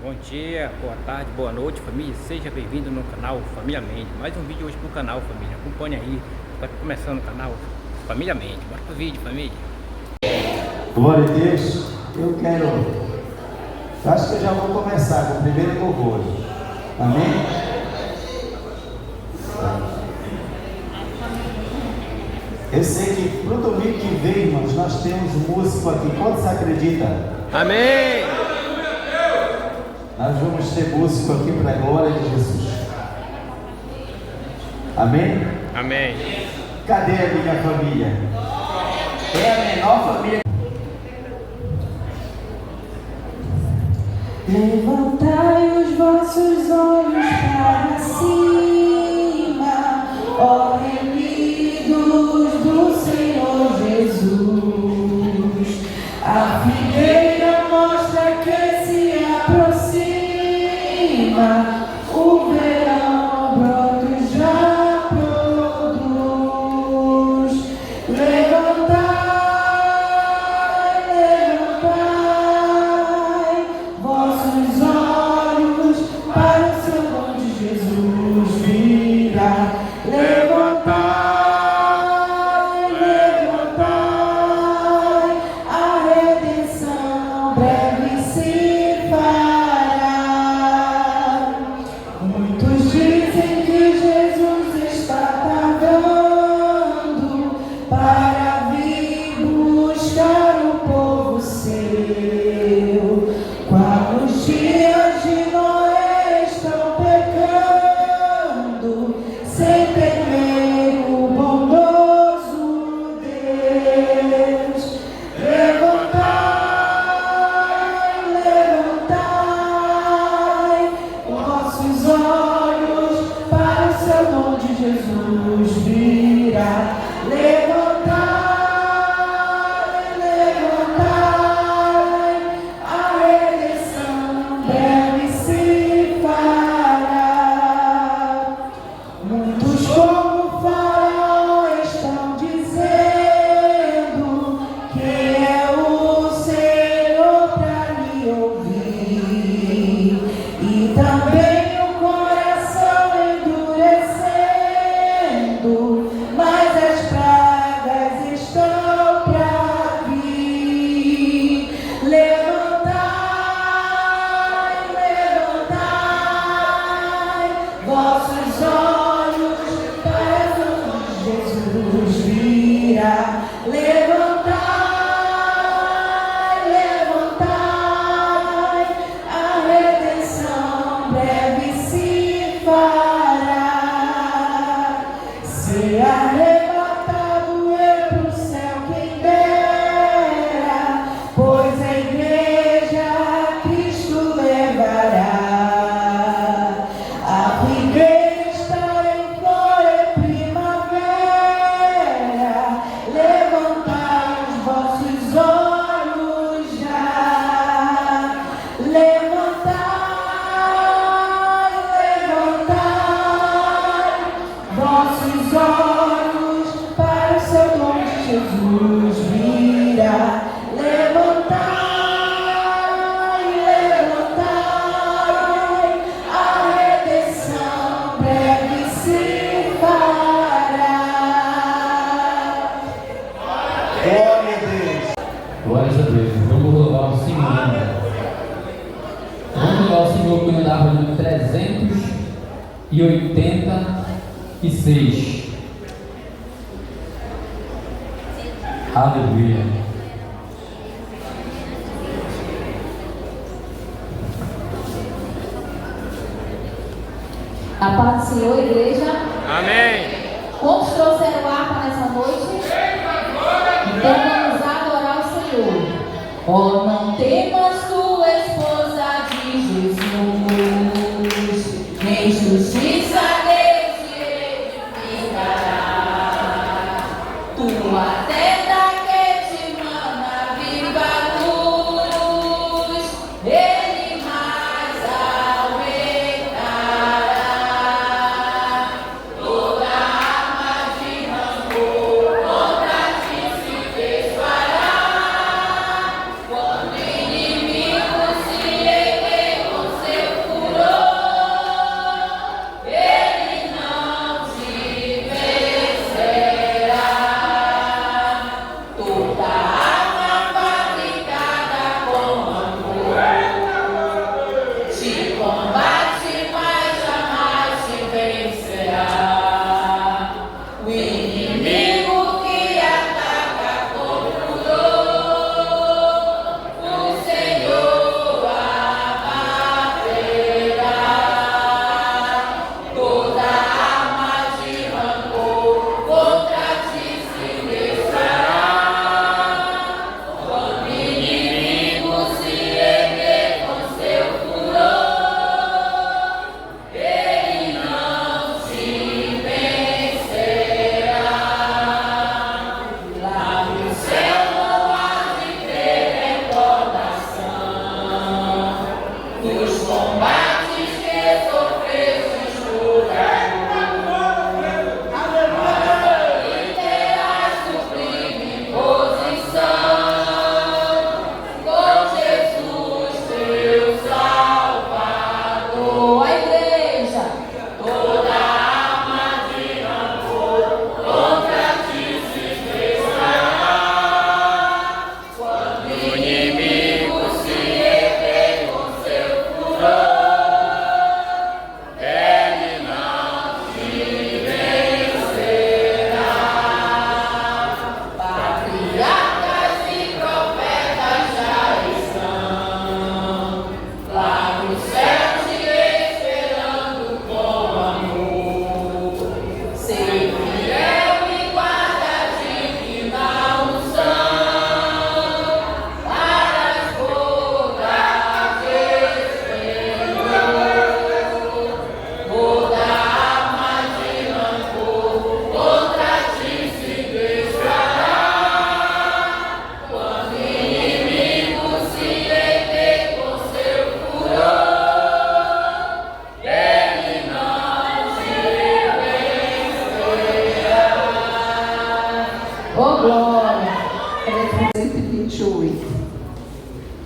Bom dia, boa tarde, boa noite, família. Seja bem-vindo no canal Família Mente. Mais um vídeo hoje pro canal, família. Acompanhe aí. Está começando o canal Família Mente. Bora pro vídeo, família. Glória a Deus. Acho que eu já vou começar com o primeiro louvor. Amém? Eu sei que pro domingo que vem, irmãos, nós temos músico aqui. Quantos acreditam? Amém! Nós vamos ter músico aqui para a glória de Jesus. Amém? Amém. Cadê a minha família? É a menor família. Levantai os vossos olhos para cima, ó remidos do Senhor Jesus. A figueira mostra que se aproxima, o verão brotos já produz. Levantai vossos olhos para o seu dom de Jesus virá. Levantai, a redenção breve se fará. Muitos dizem que Jesus está tardando para vir buscar o povo seu. Quando os dias de Noé estão pecando, sem temer o bondoso Deus. Levantai vossos olhos para o seu dom de Jesus virá. Levantai, a redenção breve se fará. Muitos como Faraó estão dizendo: quem é o Senhor para me ouvir? E também o coração endurecendo, mas as pragas estão para vir. Levantai vossos olhos para o dom de Jesus virá. Levantai, a redenção breve se fará. Ser arrebatado é pro céu quem dera, pois a igreja Cristo levará. A figueira está em flor, é primavera. Levantai os vossos olhos já. Levantai vossos olhos para o seu dom de Jesus virá. Levantai, a redenção breve se fará. Glória a Deus. Glórias a Deus. Vamos louvar o Senhor. Vamos louvar o Senhor que nos dava de 386. Aleluia. A paz do Senhor, igreja. Amém. Quantos trouxeram harpa nessa noite? Então vamos adorar o Senhor. Oh, não temas tu, esposa de Jesus, nem justiça Deus te edificará. Tua tenda que te mana viva luz, Ele mais aumentará. Toda arma de rancor contra ti se desfará. Quando o inimigo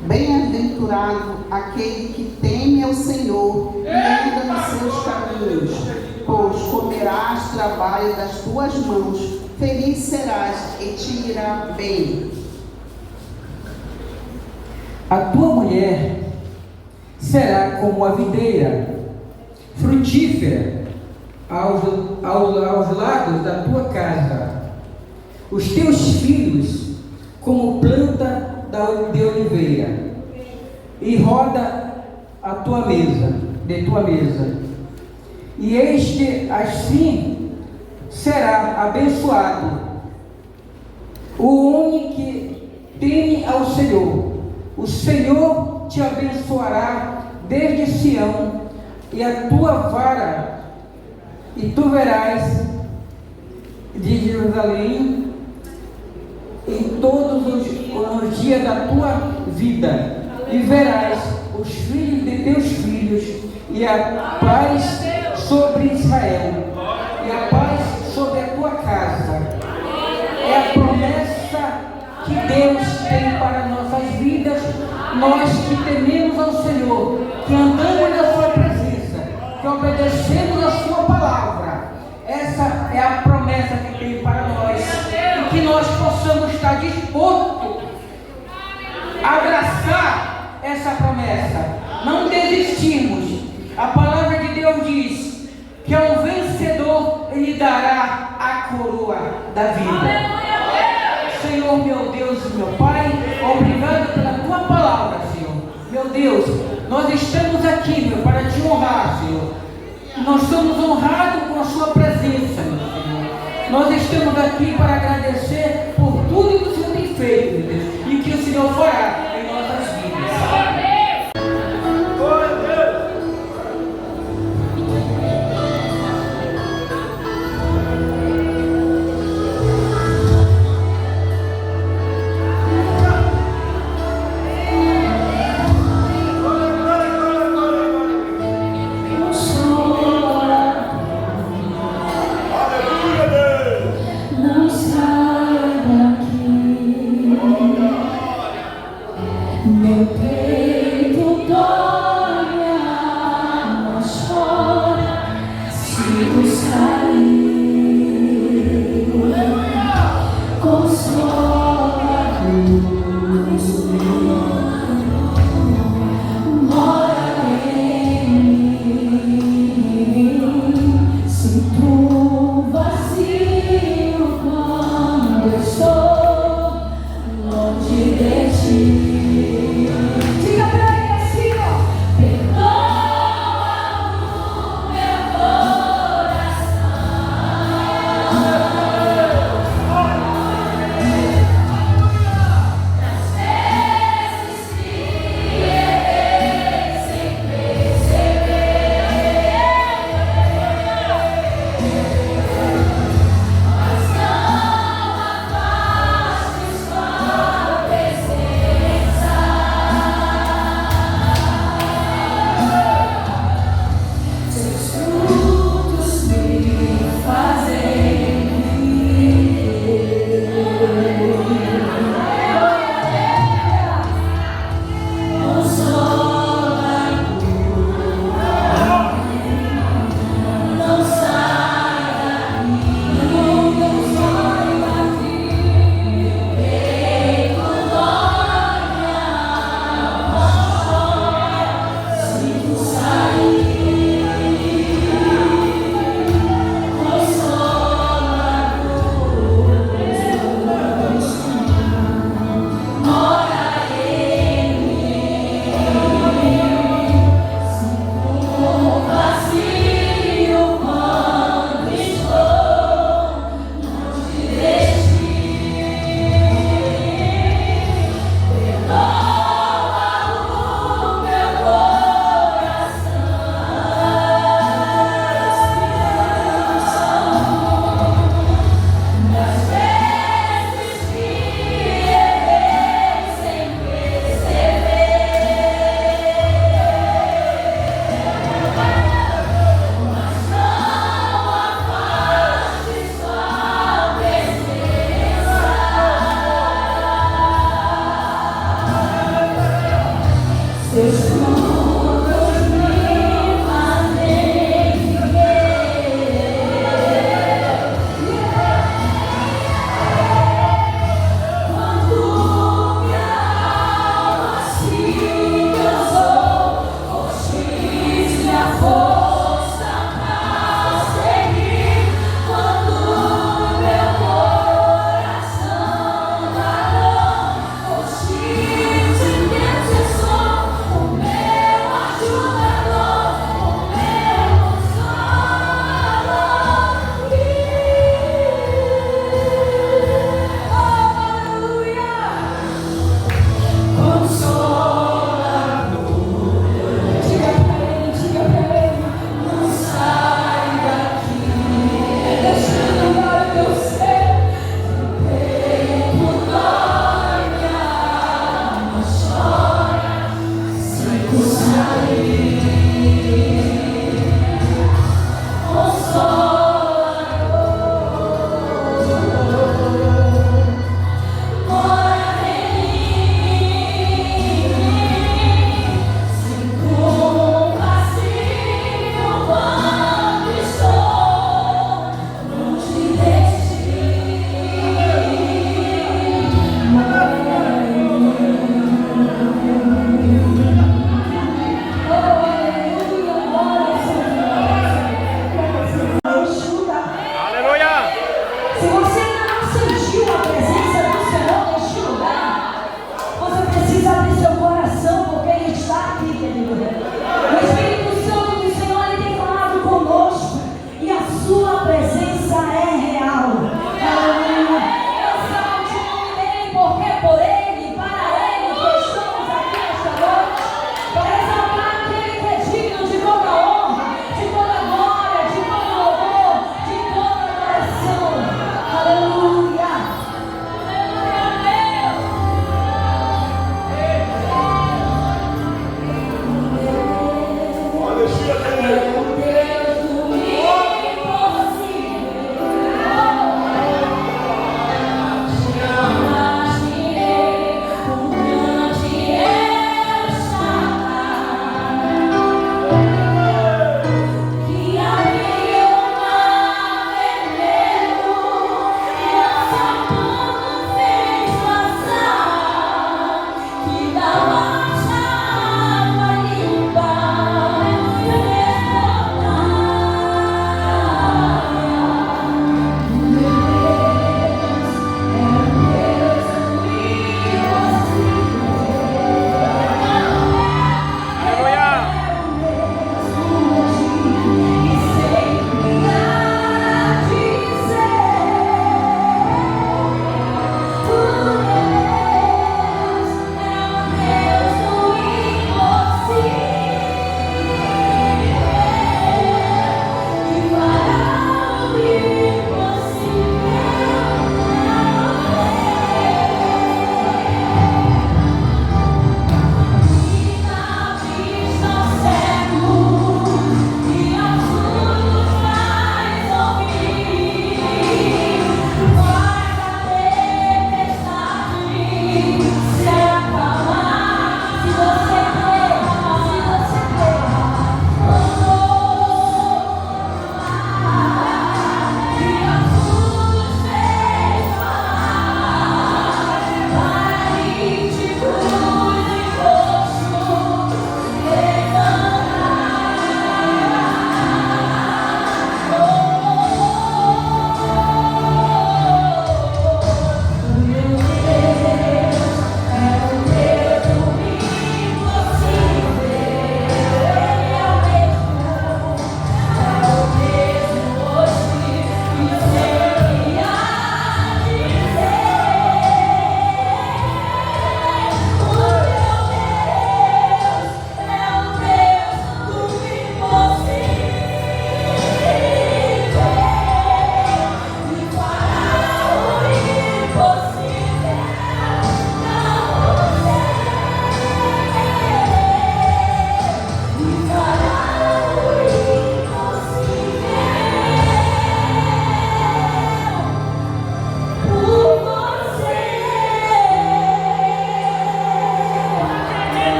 Bem-aventurado aquele que teme ao Senhor e anda nos seus caminhos, pois comerás trabalho das tuas mãos, feliz serás e te irá bem. A tua mulher será como a videira, frutífera aos lados da tua casa. Os teus filhos como planta de oliveira, e roda a tua mesa, de tua mesa. E este assim será abençoado o homem que teme ao Senhor. O Senhor te abençoará desde Sião, e a tua vara, e tu verás de Jerusalém em todos os dias da tua vida, e verás os filhos de teus filhos, e a paz sobre Israel, e a paz sobre a tua casa. É a promessa que Deus tem para nossas vidas, nós que tememos ao Senhor, que andamos na sua presença, que obedecemos a sua palavra. Essa é a promessa que tem para nós, e que nós possamos estar dispostos a abraçar essa promessa, não desistirmos. A palavra de Deus diz que ao vencedor Ele dará a coroa da vida. Senhor, meu Deus e meu Pai, obrigado pela tua palavra, Senhor. Meu Deus, nós estamos aqui, meu, para te honrar, Senhor. Nós somos honrados com a sua presença, meu Senhor. Nós estamos aqui para agradecer por tudo que o Senhor tem feito, meu Deus, e que o Senhor fará em nossas vidas.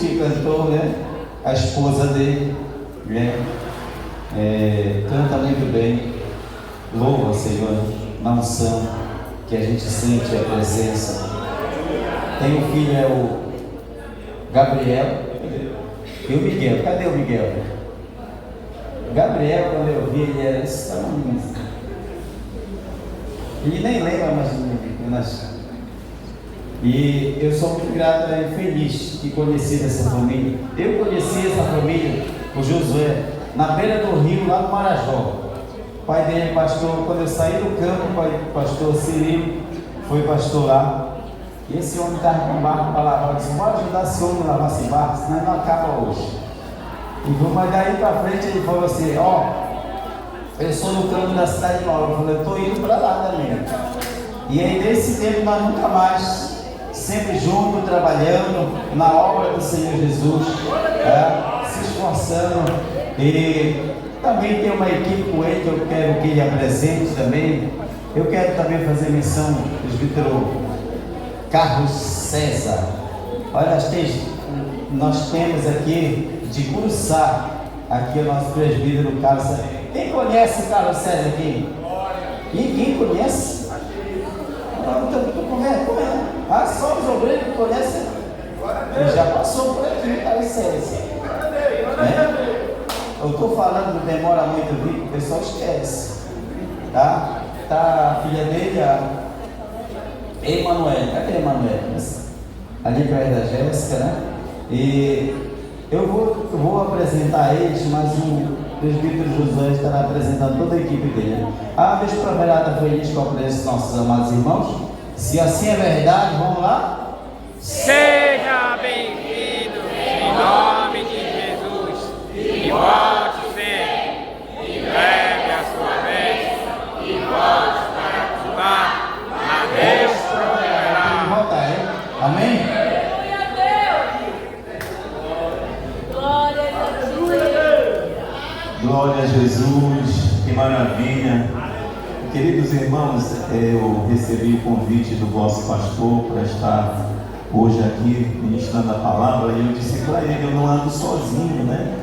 que cantou, né? A esposa dele, né? Canta muito bem, louva, Senhor, na unção, que a gente sente a presença. Tem um filho, é o Gabriel, e o Miguel. Cadê o Miguel? Gabriel, quando eu vi, ele era esse tamanho. Ele nem lembra mais de mim. E eu sou muito grato e feliz de conhecer essa família. Eu conheci essa família, o Josué, na beira do rio, lá no Marajó. O pai dele é pastor. Quando eu saí do campo, o pastor Cirilo foi pastor lá. E esse homem estava com um barco para lavar. Eu disse: bora ajudar esse homem a lavar esse barco, senão ele não acaba hoje. Mas daí para frente ele falou assim: ó, eu sou no campo da cidade nova. Eu falei: eu estou indo para lá também. E aí desse tempo nós nunca mais, sempre juntos, trabalhando na obra do Senhor Jesus, se esforçando. E também tem uma equipe com ele que eu quero que ele apresente também. Eu quero também fazer menção do presbítero Carlos César. Olha, nós temos aqui de Curuçá, aqui o nosso presbítero Carlos César. Quem conhece o Carlos César aqui? Ninguém conhece? Estou com vergonha. Só os obreiros que conhecem. Ele já passou por aqui, Carlos César. Eu estou falando, demora muito vir, o pessoal esquece. Tá a filha dele, a Emanuele. Cadê a Emanuele? Ali perto da Jéssica, né? E eu vou apresentar eles, mas o presbítero Josué estará apresentando toda a equipe dele. Deixa o Proverada feliz com a presença dos nossos amados irmãos. Se assim é verdade, vamos lá? Seja bem-vindo em nome de Jesus. E volte sempre, e leve a sua bênção, e volte para participar na restauração. Volta aí. Amém? Glória a Jesus, que maravilha. Queridos irmãos, eu recebi o convite do vosso pastor para estar hoje aqui ministrando a palavra, e eu disse para ele: eu não ando sozinho, né?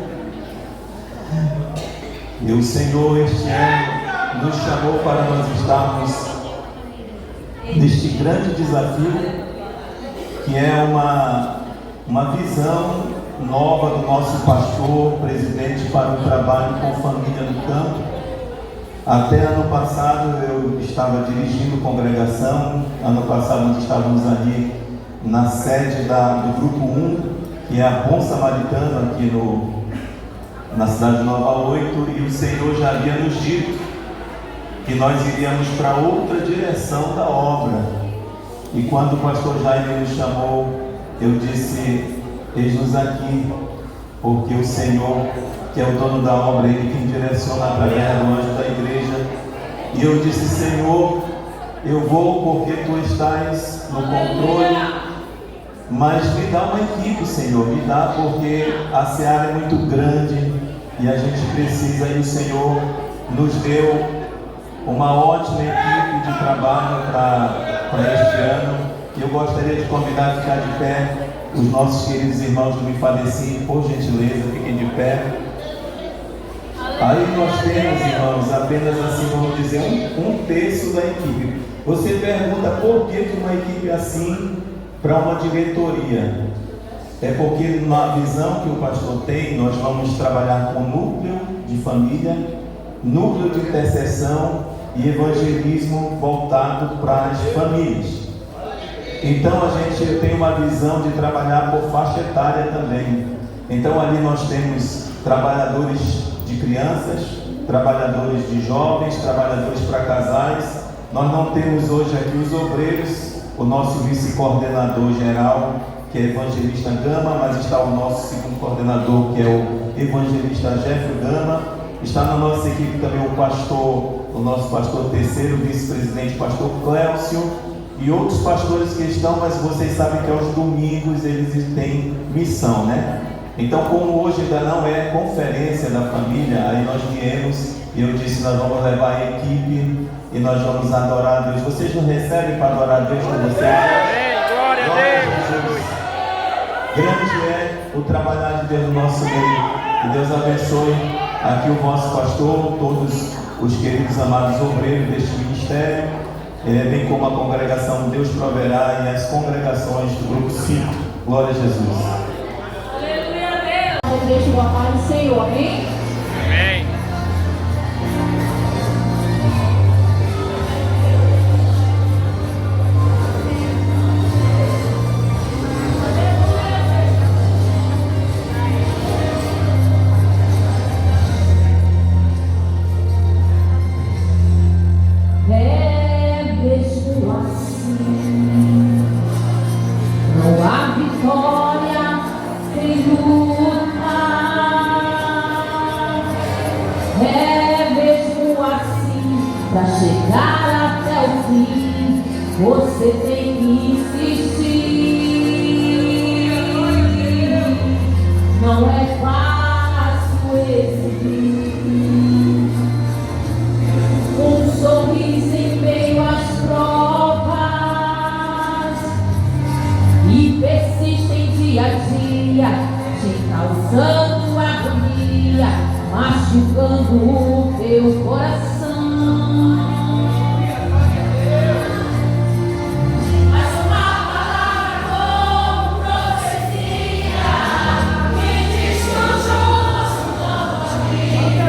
E o Senhor este ano nos chamou para nós estarmos neste grande desafio, que é uma visão nova do nosso pastor, presidente, para o trabalho com família no campo. Até ano passado eu estava dirigindo congregação. Ano passado nós estávamos ali na sede do Grupo 1, que é a Bom Samaritano, aqui na cidade de Nova 8, e o Senhor já havia nos dito que nós iríamos para outra direção da obra. E quando o pastor Jaime nos chamou, eu disse: eis-nos aqui, porque o Senhor, que é o dono da obra, Ele quem direciona através do anjo da igreja. E eu disse: Senhor, eu vou porque Tu estás no controle, mas me dá uma equipe, Senhor, me dá, porque a seara é muito grande e a gente precisa. E o Senhor nos deu uma ótima equipe de trabalho para este ano. E eu gostaria de convidar a ficar de pé os nossos queridos irmãos do Me Faleci, por gentileza, fiquem de pé. Aí nós temos, irmãos, apenas assim, vamos dizer, um terço da equipe. Você pergunta por que uma equipe assim para uma diretoria? É porque na visão que o pastor tem, nós vamos trabalhar com núcleo de família, núcleo de intercessão e evangelismo voltado para as famílias. Então eu tenho uma visão de trabalhar por faixa etária também. Então ali nós temos trabalhadores de crianças, trabalhadores de jovens, trabalhadores para casais. Nós não temos hoje aqui os obreiros, o nosso vice-coordenador geral, que é evangelista Gama, mas está o nosso segundo coordenador, que é o evangelista Jeffrey Gama. Está na nossa equipe também o nosso pastor terceiro, vice-presidente, pastor Cléucio, e outros pastores que estão, mas vocês sabem que aos domingos eles têm missão, né? Então, como hoje ainda não é conferência da família, aí nós viemos e eu disse: nós vamos levar a equipe e nós vamos adorar a Deus. Vocês não recebem para adorar a Deus com vocês? Glória a Deus! Grande é o trabalhar de Deus no nosso meio. Que Deus abençoe aqui o vosso pastor, todos os queridos amados obreiros deste ministério, bem como a congregação Deus Proverá e as congregações do Grupo 5. Glória a Jesus. Deixa o paz do Senhor, amém? Amém. É mesmo assim, não há vitória sem luta. É mesmo assim, para chegar até o fim, você tem que insistir. Não é fácil exigir um sorriso em meio às provas e persistem dia a dia, te causando agonia, machucando o teu coração. Mas uma palavra como profecia me diz que o justo não morre.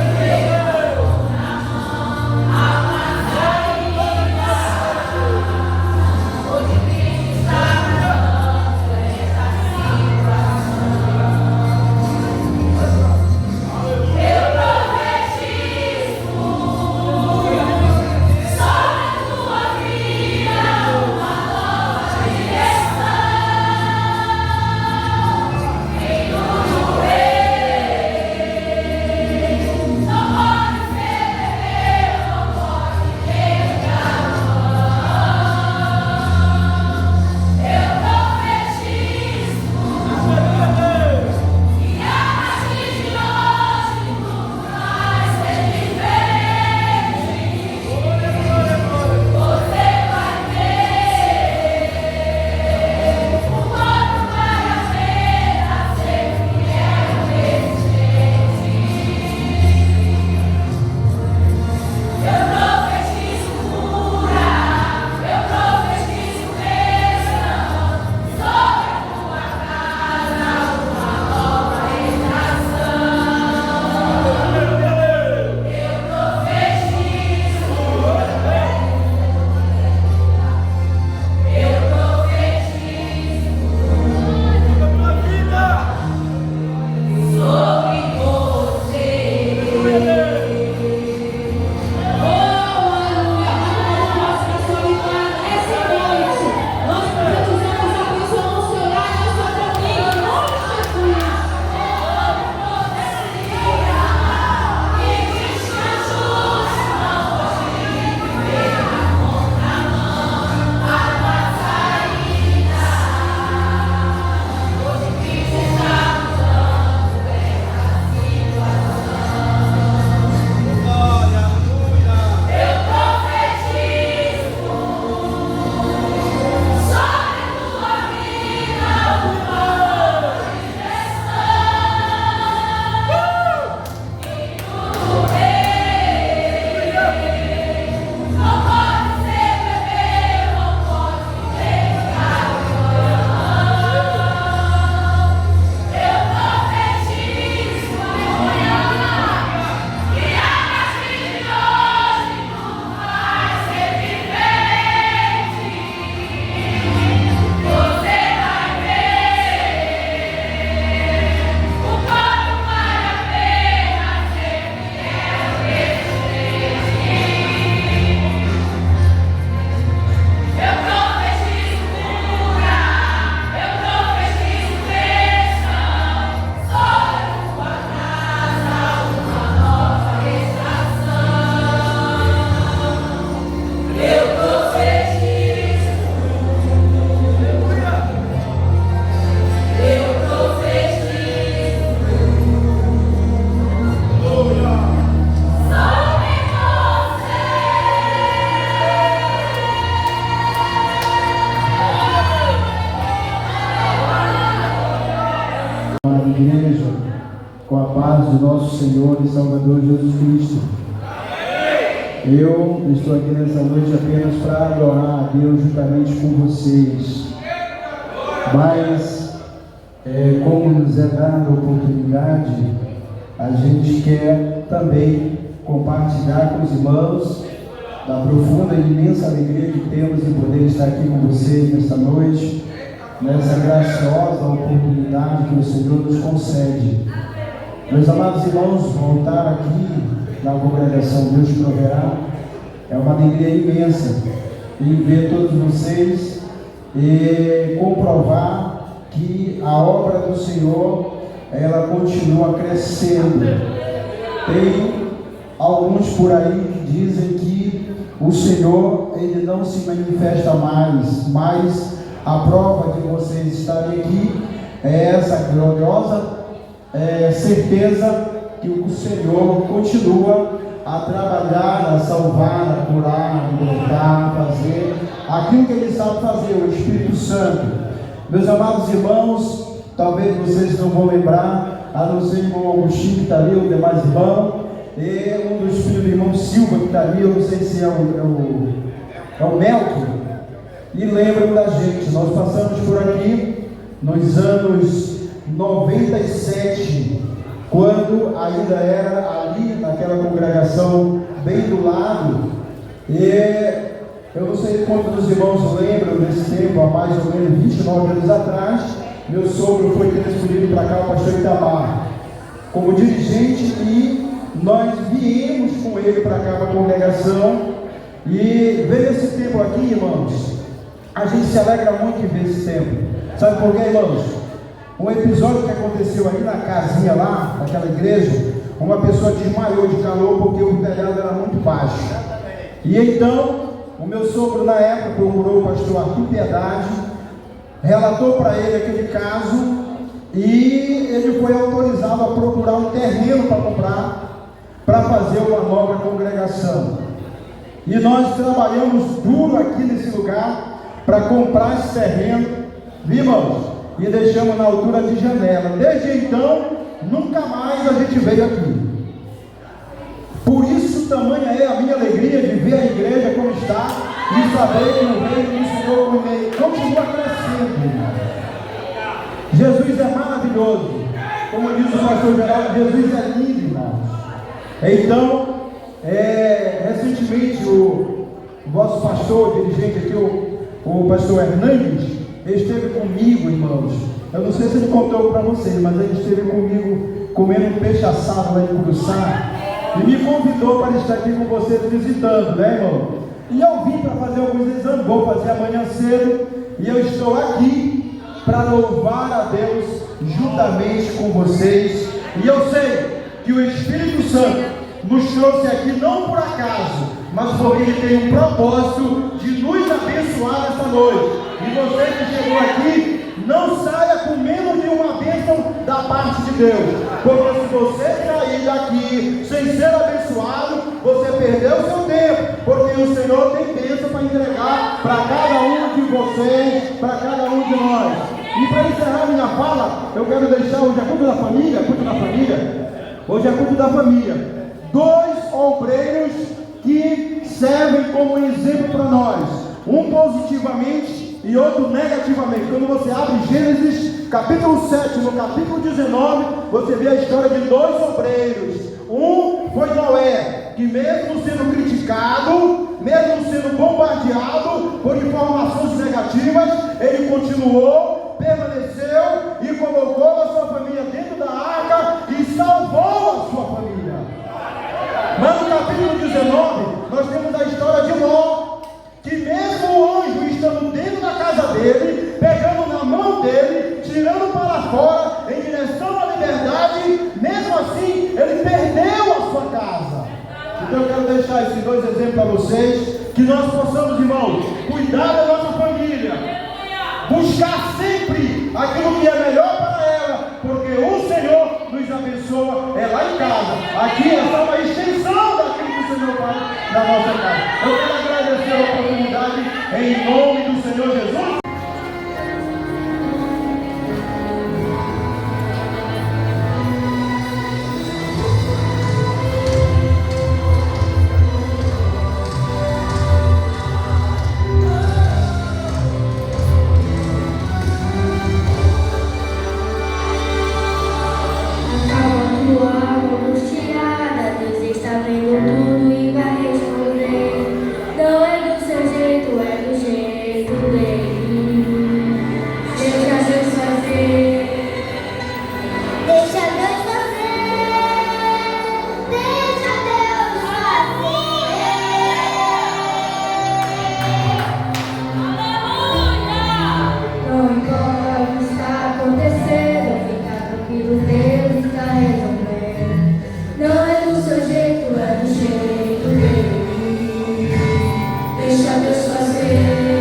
igreja, com a paz do nosso Senhor e Salvador Jesus Cristo. Eu estou aqui nessa noite apenas para adorar a Deus juntamente com vocês. Mas, como nos é dada a oportunidade, a gente quer também compartilhar com os irmãos da profunda e imensa alegria que temos em poder estar aqui com vocês nesta noite, nessa graciosa oportunidade que o Senhor nos concede. Meus amados irmãos, voltar aqui na congregação Deus Proverá é uma alegria imensa em ver todos vocês e comprovar que a obra do Senhor ela continua crescendo. Tem alguns por aí que dizem que o Senhor ele não se manifesta mais, mas a prova de vocês estarem aqui é essa gloriosa certeza que o Senhor continua a trabalhar, a salvar, a curar, a libertar, a fazer aquilo que Ele sabe fazer, o Espírito Santo. Meus amados irmãos, talvez vocês não vão lembrar, a não ser o irmão Agostinho que está ali, o demais irmão, e um dos filhos do irmão Silva que está ali, eu não sei se é o Melco, e lembram da gente. Nós passamos por aqui nos anos 97, quando ainda era ali naquela congregação bem do lado, e eu não sei quantos irmãos lembram desse tempo, há mais ou menos 29 anos atrás, meu sogro foi transferido para cá, o pastor Itamar, como dirigente, e nós viemos com ele para cá, para a congregação, e ver esse tempo aqui, irmãos, a gente se alegra muito em ver esse tempo. Sabe por quê, irmãos? Um episódio que aconteceu ali na casinha lá, naquela igreja, uma pessoa desmaiou de calor porque o telhado era muito baixo. E então, o meu sogro na época procurou o pastor Arthur Piedade, relatou para ele aquele caso, e ele foi autorizado a procurar um terreno para comprar, para fazer uma nova congregação. E nós trabalhamos duro aqui nesse lugar para comprar esse terreno, viu, irmãos? E deixamos na altura de janela. Desde então, nunca mais a gente veio aqui. Por isso, tamanha é a minha alegria de ver a igreja como está e saber que o reino do Senhor continua crescendo. Jesus é maravilhoso. Como diz o pastor Geraldo, Jesus é lindo, irmãos. Então, recentemente, o vosso pastor, dirigente aqui, o pastor Hernandes, ele esteve comigo, irmãos. Eu não sei se ele contou para vocês, mas ele esteve comigo comendo um peixe assado lá em Curuçá e me convidou para estar aqui com vocês visitando, né, irmão? E eu vim para fazer alguns exames, vou fazer amanhã cedo, e eu estou aqui para louvar a Deus juntamente com vocês. E eu sei que o Espírito Santo nos trouxe aqui não por acaso, mas porque Ele tem um propósito de nos abençoar esta noite. E você que chegou aqui, não saia com menos de uma bênção da parte de Deus, porque se você sair daqui sem ser abençoado, você perdeu o seu tempo, porque o Senhor tem bênção para entregar para cada um de vocês, para cada um de nós. E para encerrar minha fala, eu quero deixar hoje é culto da família, hoje é culto da família. 2 obreiros que servem como exemplo para nós, um positivamente e outro negativamente. Quando você abre Gênesis capítulo 7, no capítulo 19, você vê a história de 2 obreiros. Um foi Noé, que mesmo sendo criticado, mesmo sendo bombardeado por informações negativas, ele continuou, permaneceu e colocou a sua família dentro da arca e salvou a sua família. Mas no capítulo 19, nós temos a história de Ló, que mesmo o anjo estando dentro da casa dele, pegando na mão dele, tirando para fora, em direção à liberdade, mesmo assim, ele perdeu a sua casa. Então eu quero deixar esses 2 exemplos para vocês, que nós possamos, irmãos, cuidar da nossa família, buscar sempre aquilo que é melhor para ela, porque o Senhor nos abençoa, é lá em casa. Aqui é só uma extensão daquilo que o Senhor faz na nossa casa. Eu quero agradecer a oportunidade em nome do Senhor Jesus. Deixa Deus fazer.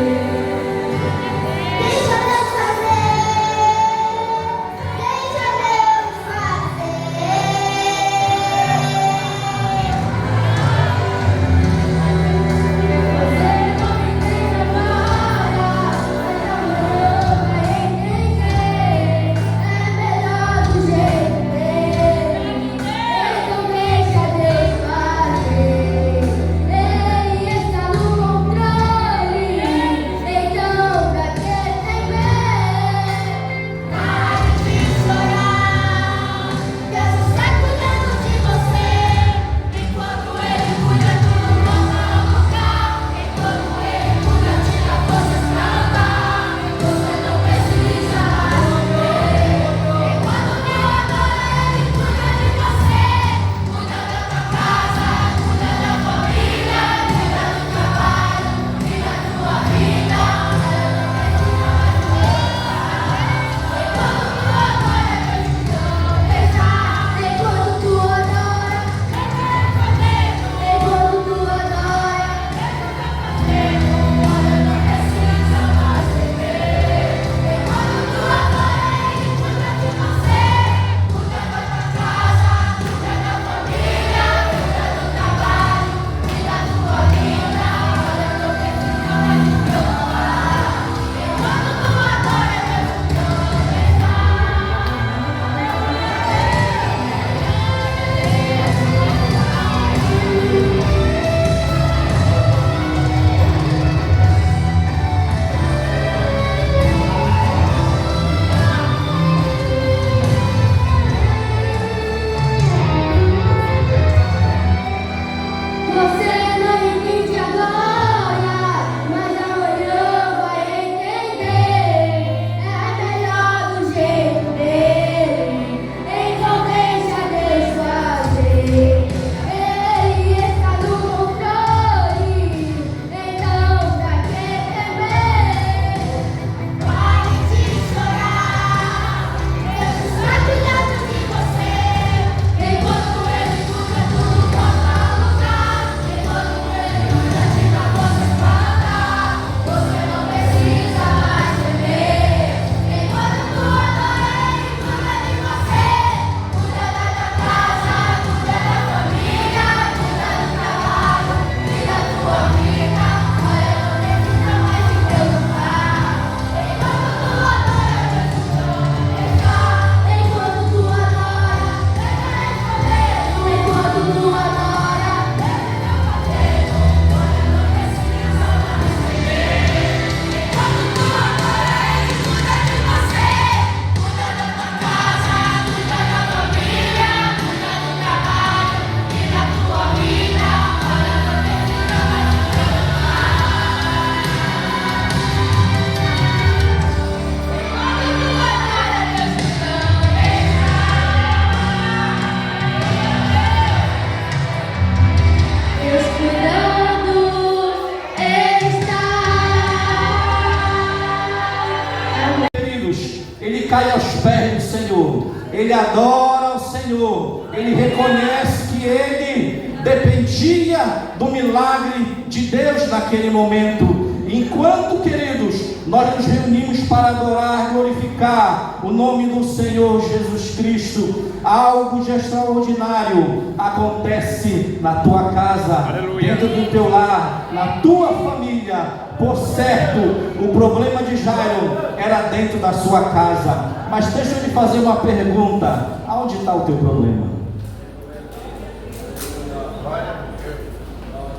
cai aos pés do Senhor, ele adora o Senhor, ele reconhece que ele dependia do milagre de Deus naquele momento. Enquanto, queridos, nós nos reunimos para adorar e glorificar o nome do Senhor Jesus Cristo, algo de extraordinário acontece na tua casa, Aleluia. dentro do teu lar, na tua família. Por certo, o problema de Jairo era dentro da sua casa. Mas deixa eu lhe fazer uma pergunta: aonde está o teu problema?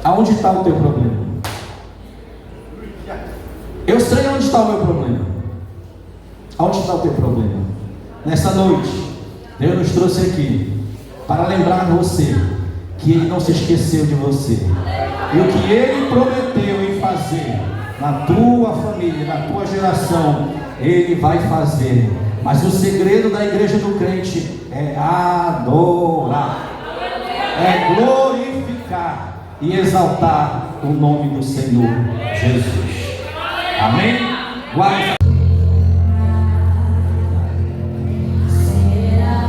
Aonde está o teu problema? Eu sei onde está o meu problema. Aonde está o teu problema? Nessa noite, Deus nos trouxe aqui para lembrar você que Ele não se esqueceu de você, e o que Ele prometeu em fazer na tua família, na tua geração, Ele vai fazer. Mas o segredo da igreja do crente é adorar, é glorificar e exaltar o nome do Senhor Jesus. Amém? Guarda. Será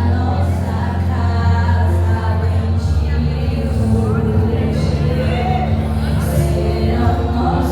nossa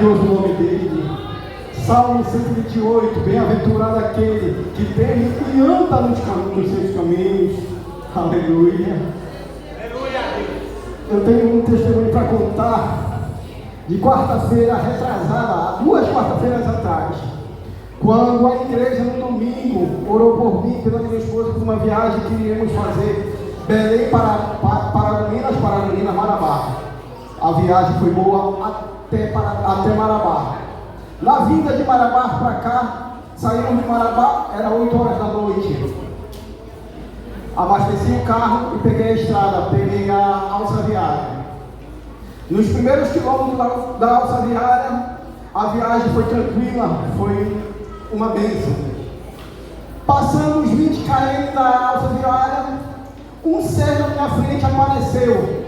grandioso nome dele. Salmo 128, bem-aventurado aquele que teme e anda nos seus caminhos. Aleluia. Eu tenho um testemunho para contar de quarta-feira retrasada, 2 quarta-feiras atrás, quando a igreja no domingo orou por mim, pela minha esposa, por uma viagem que iríamos fazer Belém para Paragominas, Marabá. A viagem foi boa até Marabá. Na vinda de Marabá para cá, saímos de Marabá, era 8 horas da noite. Abasteci o carro e peguei a estrada, peguei a alça viária. Nos primeiros quilômetros da alça viária, a viagem foi tranquila, foi uma bênção. Passando os 20 km da alça viária, um ser na minha frente apareceu.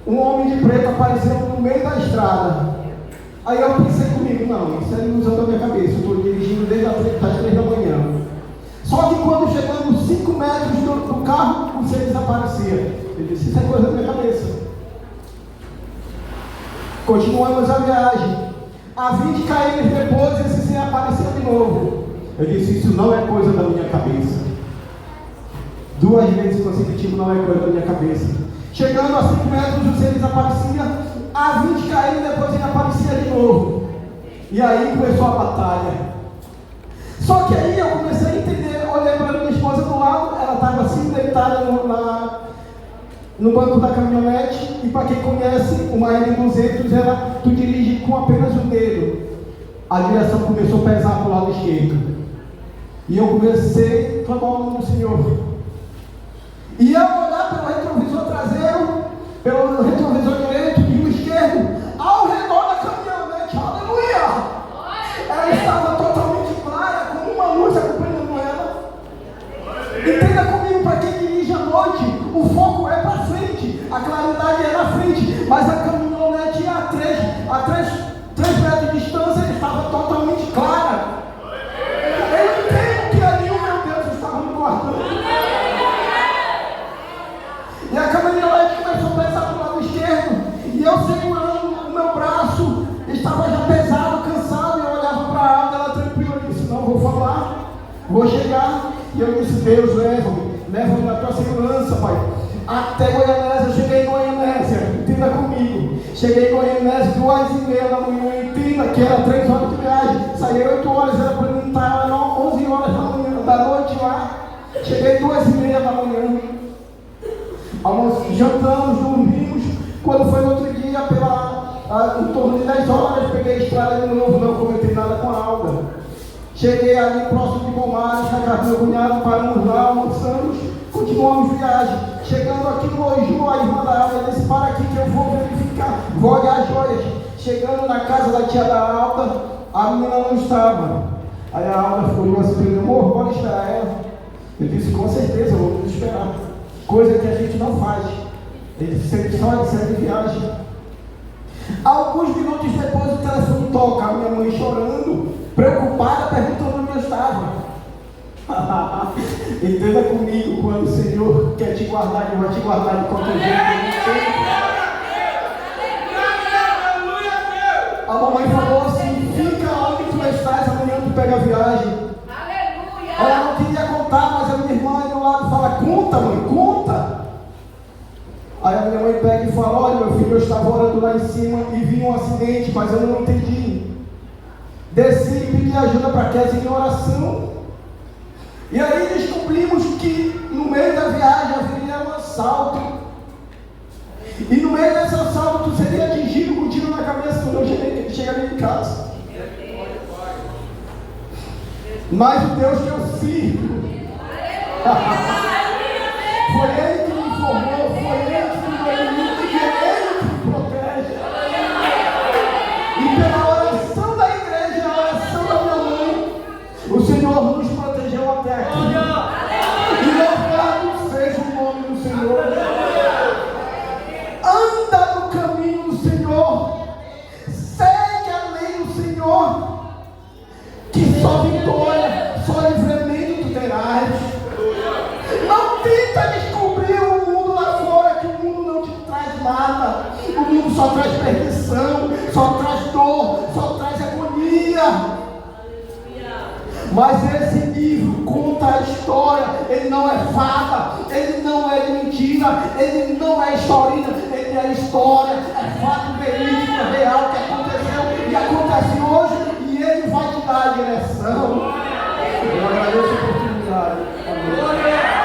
Um homem de preto apareceu no meio da estrada. Aí eu pensei comigo, não, isso é ilusão da minha cabeça, eu estou dirigindo desde as 3 da manhã. Só que quando chegamos 5 metros do carro, o ser desaparecia. Eu disse, isso é coisa da minha cabeça. Continuamos a viagem. A 20 km depois, esse ser apareceu de novo. Eu disse, isso não é coisa da minha cabeça. 2 vezes consecutivo não é coisa da minha cabeça. Chegando a 5 metros, o ser desaparecia. A 20 km depois ele aparecia de novo. E aí começou a batalha. Só que aí eu comecei a entender, olhei para minha esposa do lado, ela estava assim deitada no banco da caminhonete. E para quem conhece, uma L200, tu dirige com apenas o dedo. A direção começou a pesar para o lado esquerdo. E eu comecei a clamar o nome do Senhor. E ao olhar pelo retrovisor traseiro, pelo retrovisor direito e o esquerdo, ao redor da caminhonete, aleluia! Ela estava totalmente clara, com uma luz acompanhando ela. Entenda comigo, para quem dirige à noite, o foco é para frente, a claridade é na frente, mas a caminhonete a 3 metros de distância estava totalmente clara. Eu entendo que ali o meu Deus estava me guardando. E a caminhonete começou a pesar para o lado esquerdo. E eu segurando o meu braço, estava já pesado, cansado. E eu olhava para a água, ela tranquila. Eu disse, não, vou falar, vou chegar. E eu disse, Deus, leva-me na tua segurança, Pai. Até Goianésia, eu cheguei em Goianésia, entenda comigo. Cheguei em Goianésia 2h30 da manhã, entenda que era 3 horas de viagem. Saí 8 horas, era para mim estar 11 horas da noite lá. Cheguei 2h30 da manhã. Jantamos, dormimos. Quando foi no outro dia, em torno de 10 horas, peguei a estrada de novo, não comentei nada com a Alda. Cheguei ali próximo de Pomares, na casa do meu cunhado, paramos lá, almoçamos, continuamos viagem. Chegando aqui no Oju, a irmã da Alda disse, para aqui que eu vou verificar, vou olhar as joias. Chegando na casa da tia da Alda, a menina não estava. Aí a Alda olhou assim, meu amor, bora esperar ela. Eu disse, com certeza, vamos esperar. Coisa que a gente não faz. Ele sempre só segue viagem. Alguns minutos depois o telefone toca, a minha mãe chorando, preocupada, perguntando onde eu estava. Entenda comigo, quando o Senhor quer te guardar, Ele vai te guardar de qualquer jeito. A mamãe falou assim, fica onde tu estás, amanhã tu pega a viagem. Ela não queria contar, mas a minha irmã do lado fala, conta mãe, conta. Aí a minha mãe pega e fala, olha meu filho, eu estava orando lá em cima e vi um acidente, mas eu não entendi. Desci e pedi ajuda para Kézia em oração. E aí descobrimos que no meio da viagem haveria um assalto. E no meio desse assalto tu seria atingido com um tiro na cabeça quando eu chegaria em casa. Mas o Deus que eu sirvo foi Ele que me informou, foi Ele que me orientou, e é Ele que me protege. E pela oração da igreja e a oração da minha mãe, o Senhor nos protegeu até aqui. E louvado seja o nome do Senhor. Anda no caminho do Senhor, segue a lei do Senhor, que só vitória, só livramento tu terás. Não tenta descobrir o mundo lá fora, que o mundo não te traz nada. O mundo só traz perdição, só traz dor, mentira, ele não é historinha, ele é história, é fato verídico, é real, que aconteceu e acontece hoje, e ele vai te dar a direção. Eu agradeço a oportunidade. Amém.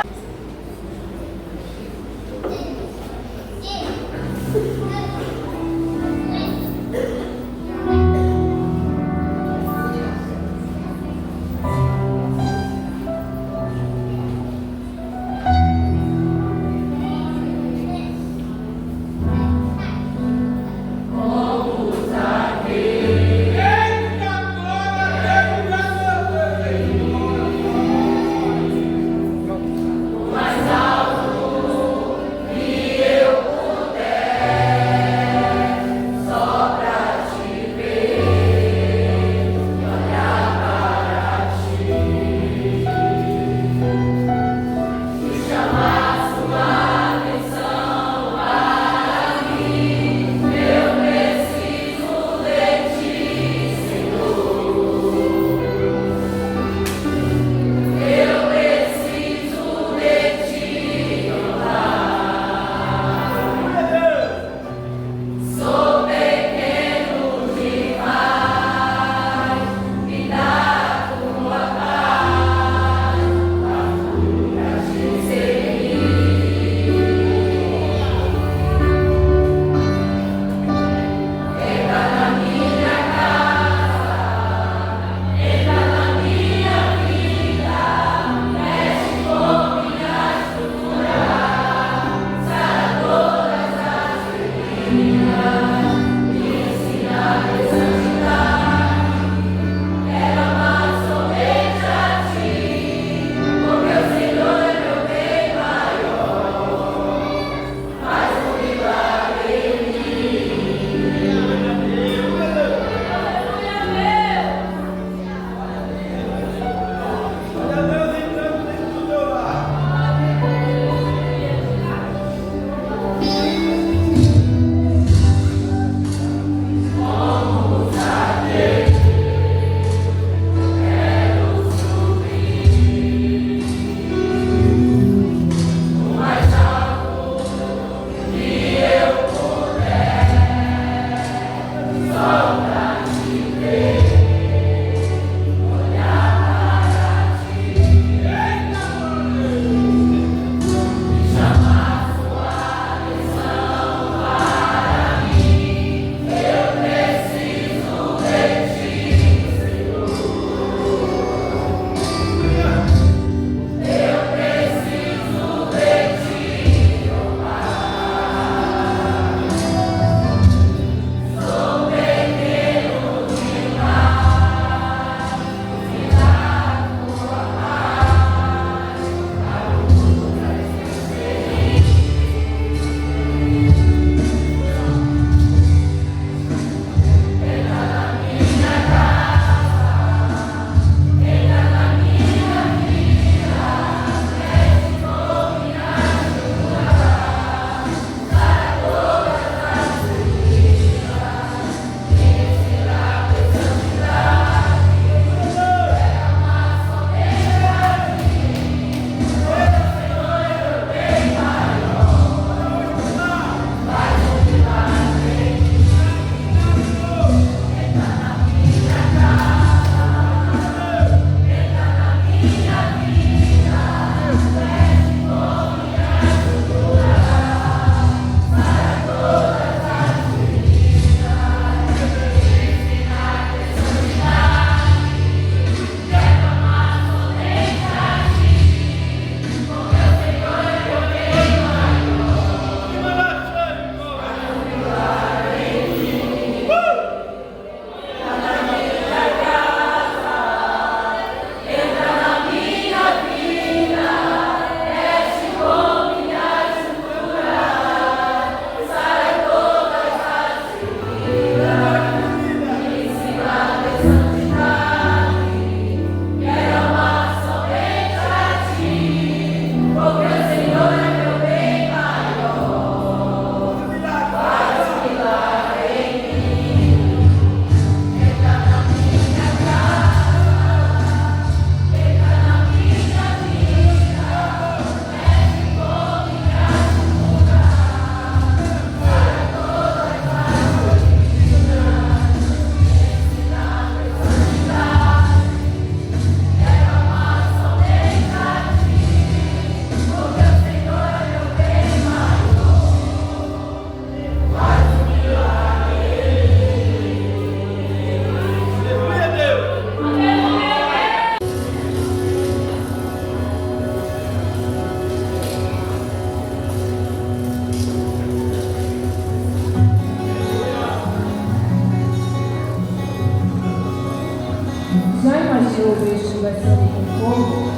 eu vejo que vai ser um fogo,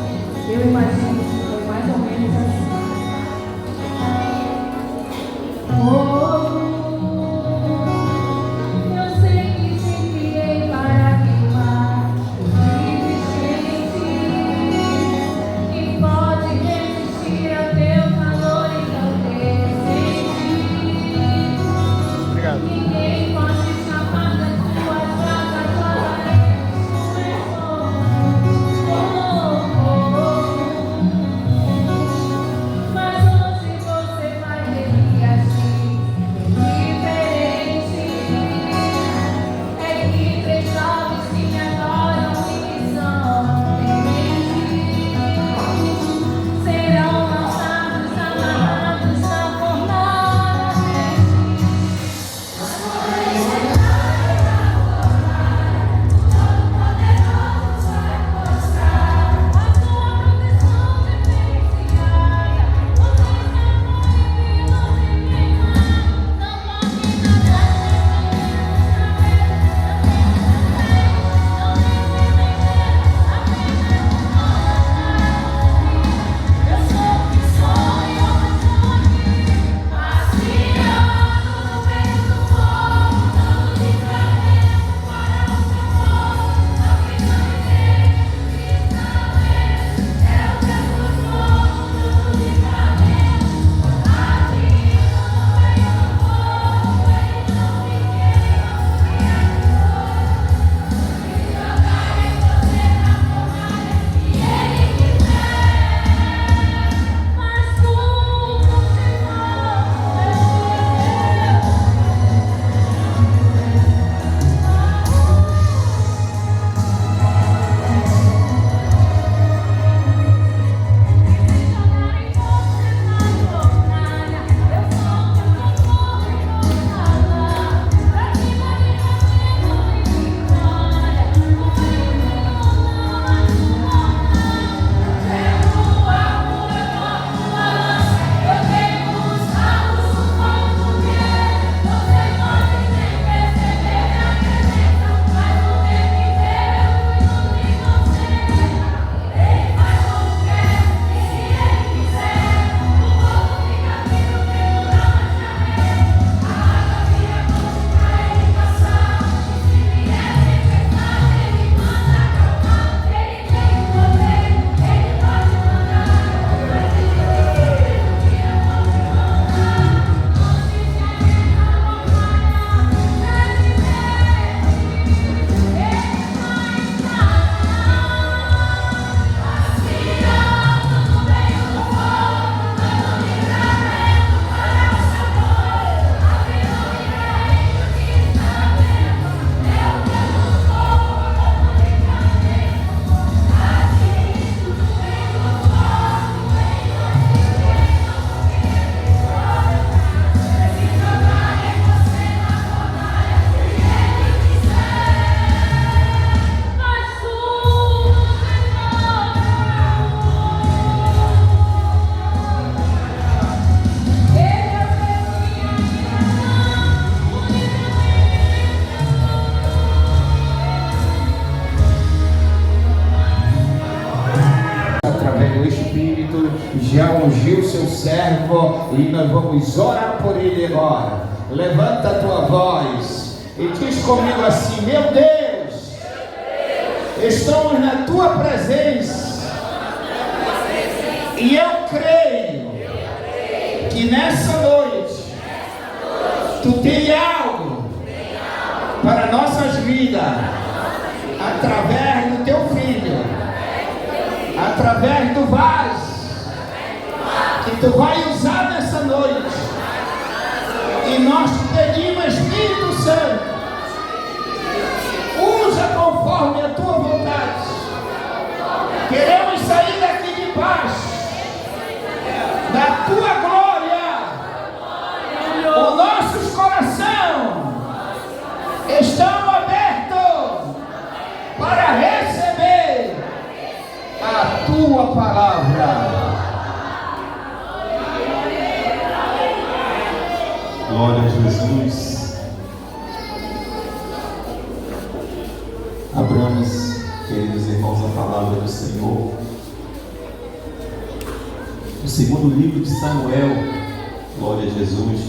eu imagino que foi mais ou menos assim. Eu sei que te criei para queimar os resistentes. Quem pode resistir ao teu calor e tão presente? Obrigado. Ninguém pode escapar das tuas brasas, mas hoje você vai ver que assim é diferente. É que três jovens que me adoram e que são tementes serão lançados, amarrados na fornalha. Já ungiu seu servo e nós vamos orar por ele agora. Levanta a tua voz e diz comigo assim: meu Deus, estamos na tua presença e eu creio que nessa noite tu tem algo para nossas vidas através do teu filho, através do vaso que tu vai usar nessa noite. E nós te pedimos, Espírito Santo, usa conforme a tua vontade. Queremos sair daqui debaixo da tua glória. Os nossos corações estão abertos para receber a tua palavra. Glória a Jesus. Abramos queridos irmãos, a palavra do Senhor. O segundo livro de Samuel, glória a Jesus.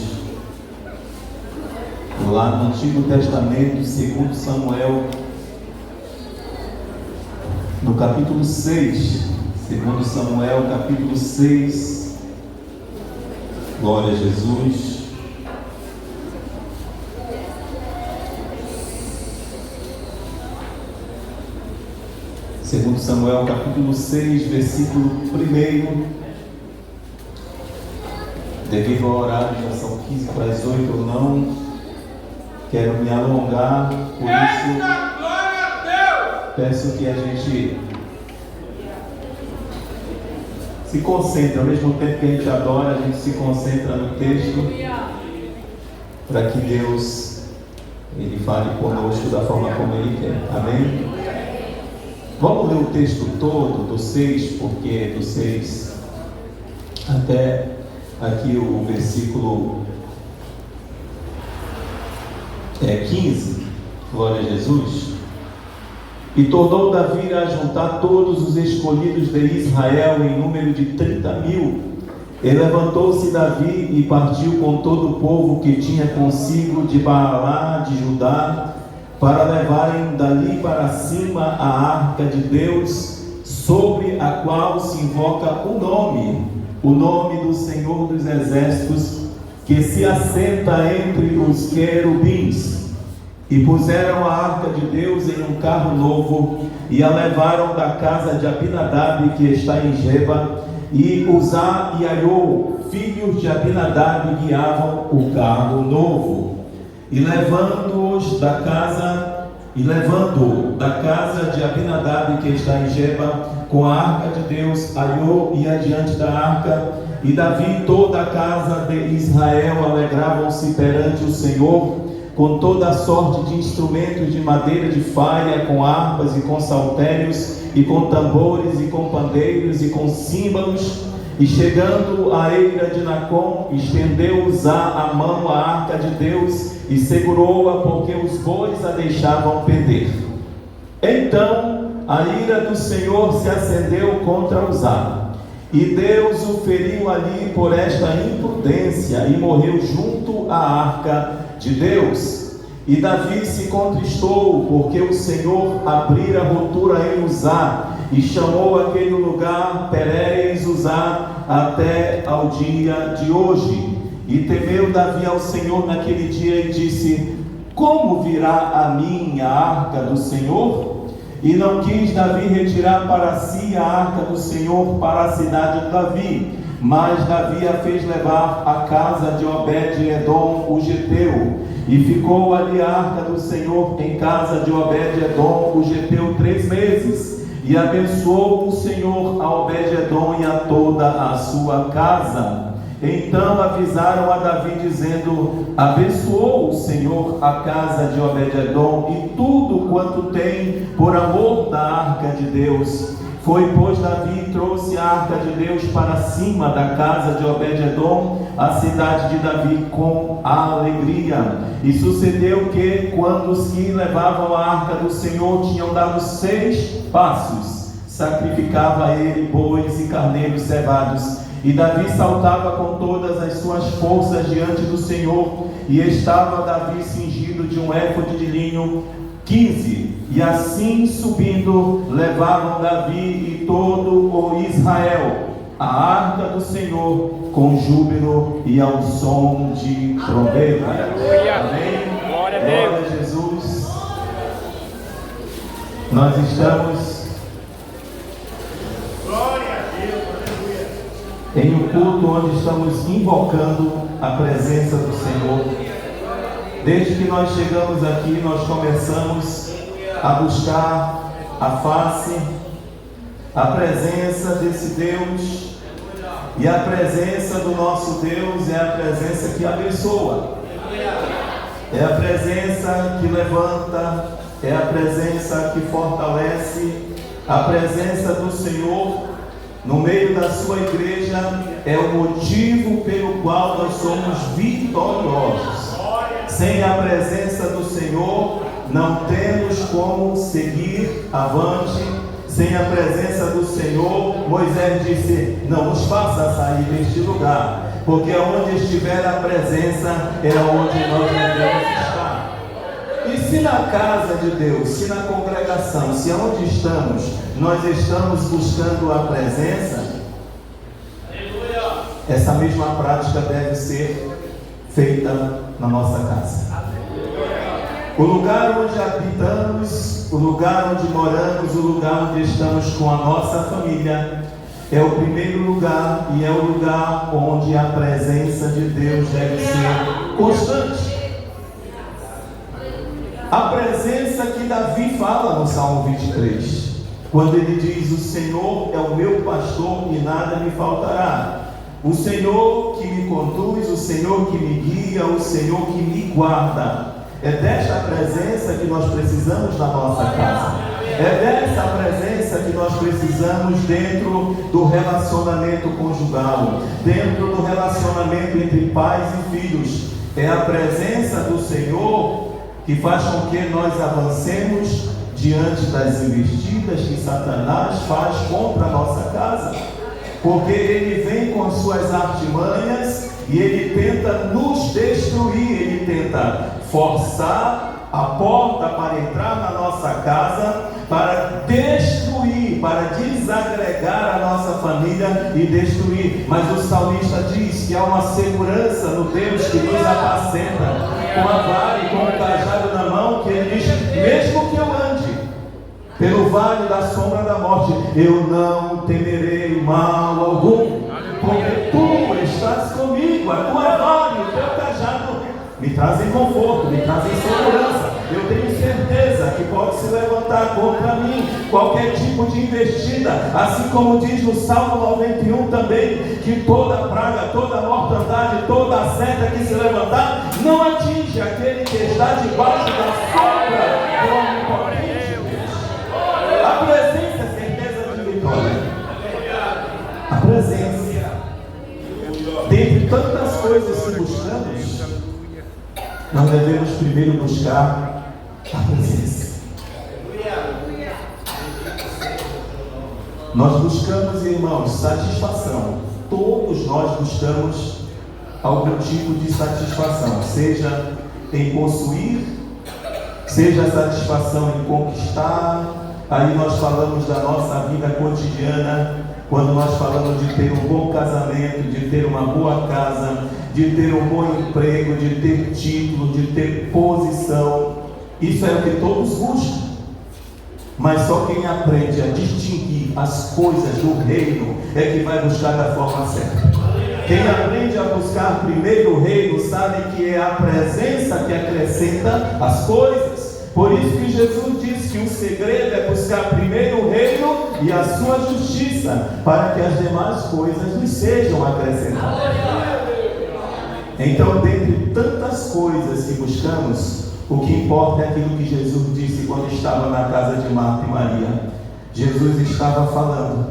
Lá no Antigo Testamento, segundo Samuel, no capítulo 6, segundo Samuel, capítulo 6, glória a Jesus. Segundo Samuel, capítulo 6, versículo 1. Devido ao horário, já são 15 para as 8, eu não quero me alongar, por isso peço que a gente se concentre, ao mesmo tempo que a gente adora, a gente se concentra no texto, para que Deus Ele fale conosco da forma como Ele quer. Amém? Vamos ler o texto todo, do 6, porque do 6 até aqui o versículo 15, glória a Jesus. E tornou Davi a juntar todos os escolhidos de Israel em número de 30.000. E levantou-se Davi e partiu com todo o povo que tinha consigo de Baalá de Judá, para levarem dali para cima a arca de Deus, sobre a qual se invoca o nome do Senhor dos Exércitos, que se assenta entre os querubins. E puseram a arca de Deus em um carro novo, e a levaram da casa de Abinadab, que está em Geba, e Uzá e Aiô, filhos de Abinadab, guiavam o carro novo. E levando da casa de Abinadab, que está em Geba, com a arca de Deus, Aiô ia adiante da arca, e Davi e toda a casa de Israel alegravam-se perante o Senhor, com toda a sorte de instrumentos de madeira de faia, com harpas e com saltérios, e com tambores, e com pandeiros, e com símbolos. E chegando à eira de Nacon, estendeu Uzá a mão à arca de Deus, e segurou-a, porque os bois a deixavam pender. Então a ira do Senhor se acendeu contra Uzá, e Deus o feriu ali por esta imprudência, e morreu junto à arca de Deus. E Davi se contristou, porque o Senhor abrira rotura em Uzá, e chamou aquele lugar Perez Uzá até ao dia de hoje. E temeu Davi ao Senhor naquele dia e disse: como virá a mim a arca do Senhor? E não quis Davi retirar para si a arca do Senhor para a cidade de Davi, mas Davi a fez levar à casa de Obed-edom o geteu. E ficou ali a arca do Senhor em casa de Obed-edom o geteu 3 meses. E abençoou o Senhor a Obed-edom e a toda a sua casa. Então avisaram a Davi, dizendo: abençoou o Senhor a casa de Obed-edom e tudo quanto tem, por amor da arca de Deus. Foi, pois, Davi e trouxe a arca de Deus para cima da casa de Obed-edom, a cidade de Davi, com alegria. E sucedeu que, quando os que levavam a arca do Senhor tinham dado 6 passos, sacrificava ele bois e carneiros cevados. E Davi saltava com todas as suas forças diante do Senhor, e estava Davi cingido de um éfode de linho. 15. E assim subindo, levavam Davi e todo o Israel a arca do Senhor com júbilo e ao som de trombeta. Amém? Glória a Jesus. Nós estamos em um culto onde estamos invocando a presença do Senhor. Desde que nós chegamos aqui, nós começamos a buscar a face, a presença desse Deus. E a presença do nosso Deus é a presença que abençoa, é a presença que levanta, é a presença que fortalece. A presença do Senhor no meio da sua igreja é o motivo pelo qual nós somos vitoriosos. Sem a presença do Senhor, não temos como seguir avante. Sem a presença do Senhor, Moisés disse: não nos faça sair deste lugar, porque onde estiver a presença é onde nós devemos estar. E se na casa de Deus, se na congregação, se onde estamos, nós estamos buscando a presença, essa mesma prática deve ser feita na nossa casa. O lugar onde habitamos, o lugar onde moramos, o lugar onde estamos com a nossa família, é o primeiro lugar e é o lugar onde a presença de Deus deve ser constante. A presença que Davi fala no Salmo 23, quando ele diz: o Senhor é o meu pastor e nada me faltará. O Senhor que me conduz, o Senhor que me guia, o Senhor que me guarda. É desta presença que nós precisamos na nossa casa. É dessa presença que nós precisamos dentro do relacionamento conjugal, dentro do relacionamento entre pais e filhos. É a presença do Senhor que faz com que nós avancemos diante das investidas que Satanás faz contra a nossa casa. Porque ele vem com as suas artimanhas e ele tenta nos destruir, ele tenta forçar a porta para entrar na nossa casa, para destruir, para desagregar a nossa família e destruir. Mas o salmista diz que há uma segurança no Deus que nos apacenta, com a vara e com o cajado na mão, que ele diz: mesmo que eu ande pelo vale da sombra da morte, eu não temerei mal algum, porque tu estás comigo, a tua vara e o teu cajado me trazem conforto, me trazem segurança. Eu tenho certeza que pode se levantar contra mim qualquer tipo de investida, assim como diz no Salmo 91 também, que toda praga, toda mortandade, toda seta que se levantar, não atinge aquele que está debaixo da sombra do Onipotente Deus. A presença é certeza de vitória. A presença. Dentre tantas coisas que buscamos, nós devemos primeiro buscar a presença. Nós buscamos, irmãos, satisfação. Todos nós buscamos algum tipo de satisfação, seja em possuir, seja satisfação em conquistar. Aí nós falamos da nossa vida cotidiana, quando nós falamos de ter um bom casamento, de ter uma boa casa, de ter um bom emprego, de ter título, de ter posição. Isso é o que todos buscam. Mas só quem aprende a distinguir as coisas do reino é que vai buscar da forma certa. Quem aprende a buscar primeiro o reino sabe que é a presença que acrescenta as coisas. Por isso que Jesus diz que o segredo é buscar primeiro o reino e a sua justiça, para que as demais coisas nos sejam acrescentadas. Então, dentre tantas coisas que buscamos, o que importa é aquilo que Jesus disse quando estava na casa de Marta e Maria. Jesus estava falando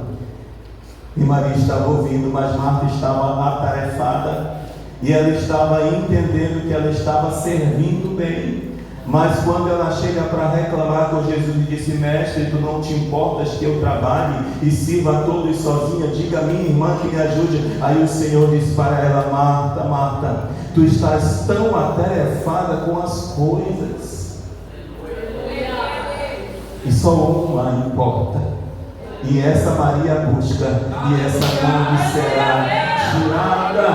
e Maria estava ouvindo, mas Marta estava atarefada e ela estava entendendo que ela estava servindo bem. Mas quando ela chega para reclamar com Jesus e disse: mestre, tu não te importas que eu trabalhe e sirva a todos sozinha? Diga a minha irmã que me ajude. Aí o Senhor disse para ela: Marta, Marta, tu estás tão atarefada com as coisas e só uma importa, e essa Maria busca, e essa não lhe será tirada.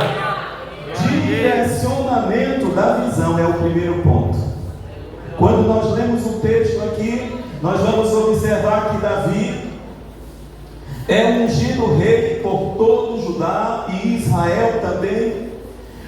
Direcionamento da visão é o primeiro ponto. Quando nós lemos o texto aqui, nós vamos observar que Davi é ungido rei por todo Judá e Israel também.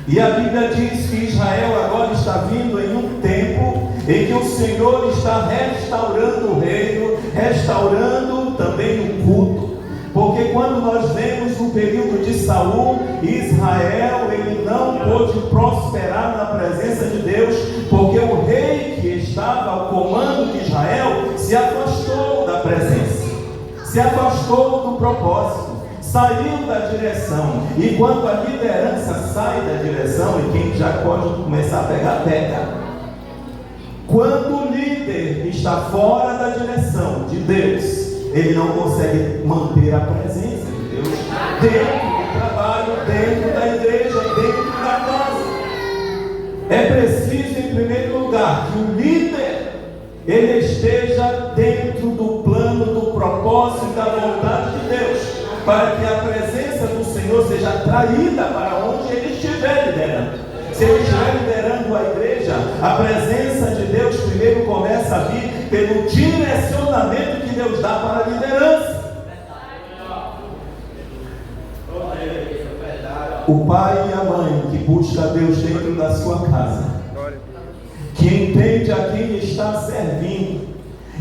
E a Bíblia diz que Israel agora está vindo em um tempo em que o Senhor está restaurando o reino, restaurando também o culto. Porque quando nós vemos no período de Saul, Israel ele não pôde prosperar na presença de Deus, porque o rei que estava ao comando de Israel se afastou da presença, se afastou do propósito, saiu da direção. E quando a liderança sai da a direção e quem já pode começar a pegar, pega. Quando o líder está fora da direção de Deus, ele não consegue manter a presença de Deus dentro do trabalho, dentro da igreja, dentro da casa. É preciso, em primeiro lugar, que o líder ele esteja dentro do plano, do propósito e da vontade de Deus, para que a presença do Senhor seja atraída para onde ele estiver liderando. Se ele estiver liderando a igreja, a presença de Deus primeiro começa a vir pelo direcionamento que Deus dá para a liderança. O pai e a mãe que busca Deus dentro da sua casa, que entende a quem está servindo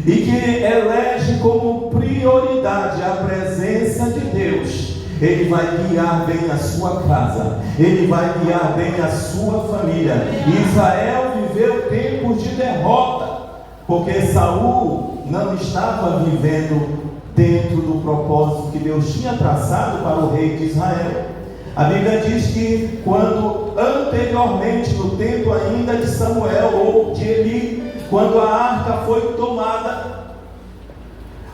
e que elege como prioridade a presença de Deus, ele vai guiar bem a sua casa, ele vai guiar bem a sua família. Israel viveu tempos de derrota, porque Saul não estava vivendo dentro do propósito que Deus tinha traçado para o rei de Israel. A Bíblia diz que quando anteriormente, no tempo ainda de Samuel ou de Eli, quando a arca foi tomada,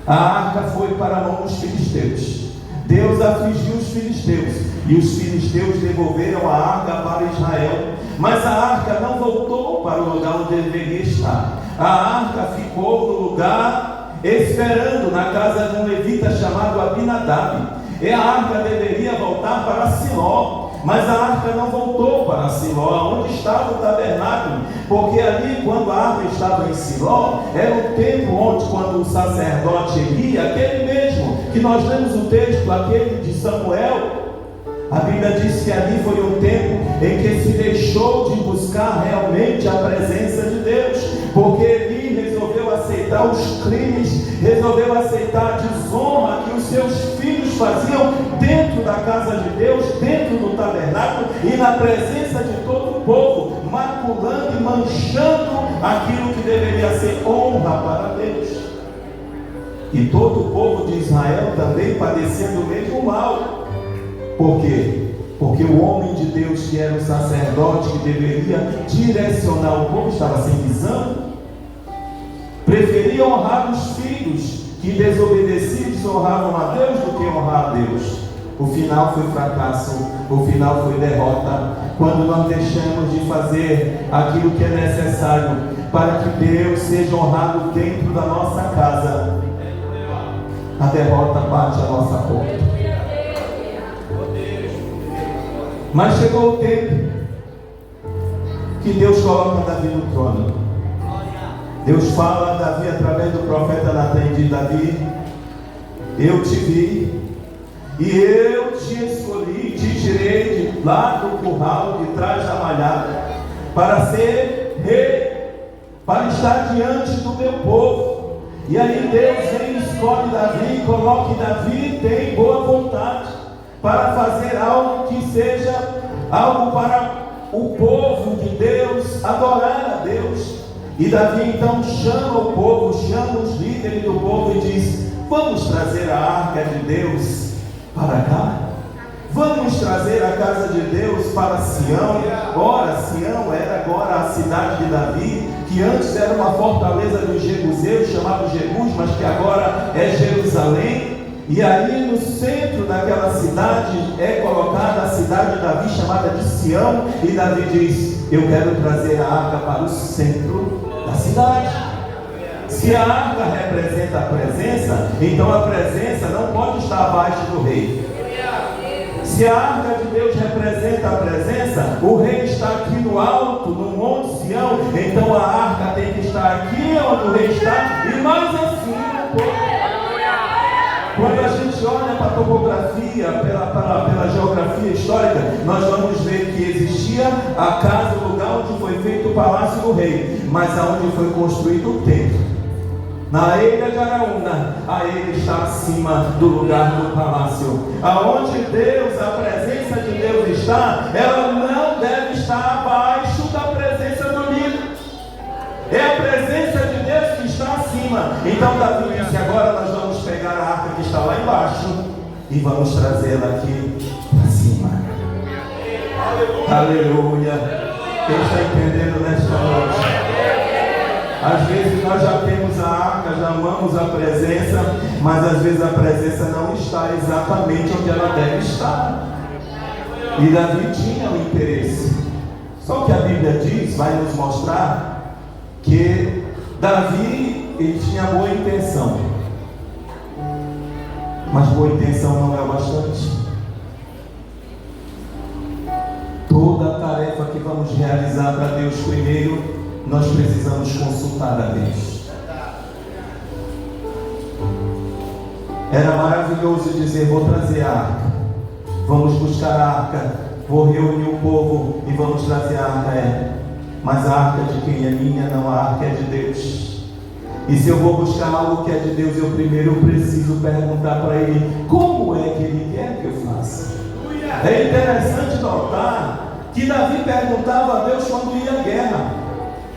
a arca foi para a mão dos filisteus. Deus afligiu os filisteus e os filisteus devolveram a arca para Israel, mas a arca não voltou para o lugar onde deveria estar. A arca ficou no lugar esperando na casa de um levita chamado Abinadab. E a arca deveria voltar para Siló, mas a arca não voltou para Siló, onde estava o tabernáculo, porque ali, quando a arca estava em Siló, era o tempo onde, quando o sacerdote Eli, aquele mesmo que nós lemos o texto, aquele de Samuel, a Bíblia diz que ali foi um tempo em que se deixou de buscar realmente a presença de Deus, porque Eli resolveu aceitar os crimes, resolveu aceitar a desonra que os seus filhos faziam dentro da casa de Deus, dentro do tabernáculo e na presença de todo o povo, maculando e manchando aquilo que deveria ser honra para Deus. E todo o povo de Israel também padecendo o mesmo mal. Por quê? Porque o homem de Deus, que era o sacerdote, que deveria direcionar o povo, estava sem visão. Preferia honrar os filhos que desobedeciam e desonravam a Deus do que honrar a Deus. O final foi fracasso, o final foi derrota, quando nós deixamos de fazer aquilo que é necessário para que Deus seja honrado dentro da nossa casa. A derrota bate a nossa porta. Mas chegou o tempo que Deus coloca Davi no trono. Deus fala a Davi através do profeta Natan e diz: Davi, eu te vi e eu te escolhi, te tirei de lá do curral, de trás da malhada, para ser rei, para estar diante do meu povo. E aí Deus vem, escolhe Davi e coloca que Davi tem boa vontade para fazer algo que seja algo para o povo de Deus, adorar a Deus. E Davi então chama o povo, chama os líderes do povo e diz: vamos trazer a arca de Deus para cá, vamos trazer a casa de Deus para Sião. Ora, Sião era agora a cidade de Davi, que antes era uma fortaleza dos jebuseus, chamado Jebus, mas que agora é Jerusalém. E aí no centro daquela cidade é colocada a cidade de Davi, chamada de Sião. E Davi diz: eu quero trazer a arca para o centro da cidade. Se a arca representa a presença, então a presença não pode estar abaixo do rei. Se a arca de Deus representa a presença, o rei está aqui no alto, no Monte Sião, então a arca tem que estar aqui onde o rei está, e mais assim um pouco. Quando a gente olha para a topografia, pela geografia histórica, nós vamos ver que existia a casa, o lugar onde foi feito o palácio do rei, mas aonde foi construído o templo, na ilha de Araúna, a ilha está acima do lugar do palácio. Aonde Deus, a presença de Deus está, ela não deve estar abaixo da presença do líder. É a presença de Deus que está acima. Então Davi disse: agora nós vamos pegar a arca que está lá embaixo e vamos trazê-la aqui para cima. Aleluia. Quem está entendendo nesta noite? Às vezes nós já temos a arca, já amamos a presença, mas às vezes a presença não está exatamente onde ela deve estar. E Davi tinha um interesse. Só que a Bíblia diz, vai nos mostrar, que Davi, ele tinha boa intenção. Mas boa intenção não é o bastante. Toda a tarefa que vamos realizar para Deus primeiro, nós precisamos consultar a Deus. Era maravilhoso dizer, vou trazer a arca, vamos buscar a arca, vou reunir o povo e vamos trazer a arca. Mas a arca de quem é minha, não, a arca é de Deus. E se eu vou buscar algo que é de Deus, eu primeiro preciso perguntar para Ele, como é que Ele quer que eu faça? É interessante notar que Davi perguntava a Deus quando ia à guerra.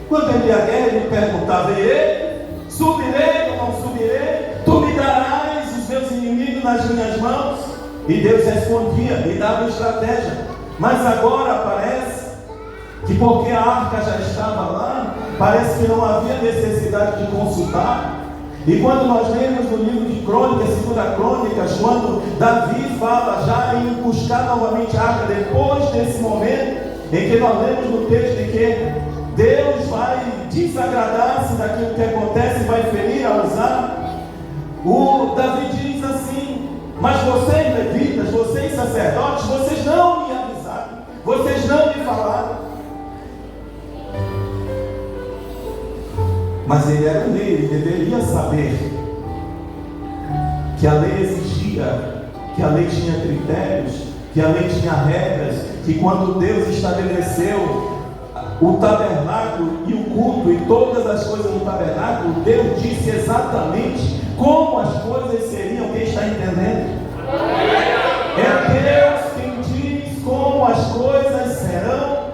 Quando ele ia à guerra, ele perguntava: Ei, subirei ou não subirei? Tu me darás os meus inimigos nas minhas mãos? E Deus respondia, e dava estratégia. Mas agora parece que porque a arca já estava lá, parece que não havia necessidade de consultar. E quando nós lemos no livro de Crônicas, 2 Crônicas, quando Davi fala já em buscar novamente a arca, depois desse momento em que nós lemos no texto de que Deus vai desagradar-se daquilo que acontece e vai ferir a usar, o Davi diz assim: mas vocês levitas, vocês sacerdotes, vocês não me avisaram, vocês não me falaram. Mas ele era o rei, ele deveria saber que a lei exigia, que a lei tinha critérios, que a lei tinha regras, que quando Deus estabeleceu o tabernáculo e o culto e todas as coisas do tabernáculo, Deus disse exatamente como as coisas seriam. Quem está entendendo? É Deus quem diz como as coisas serão,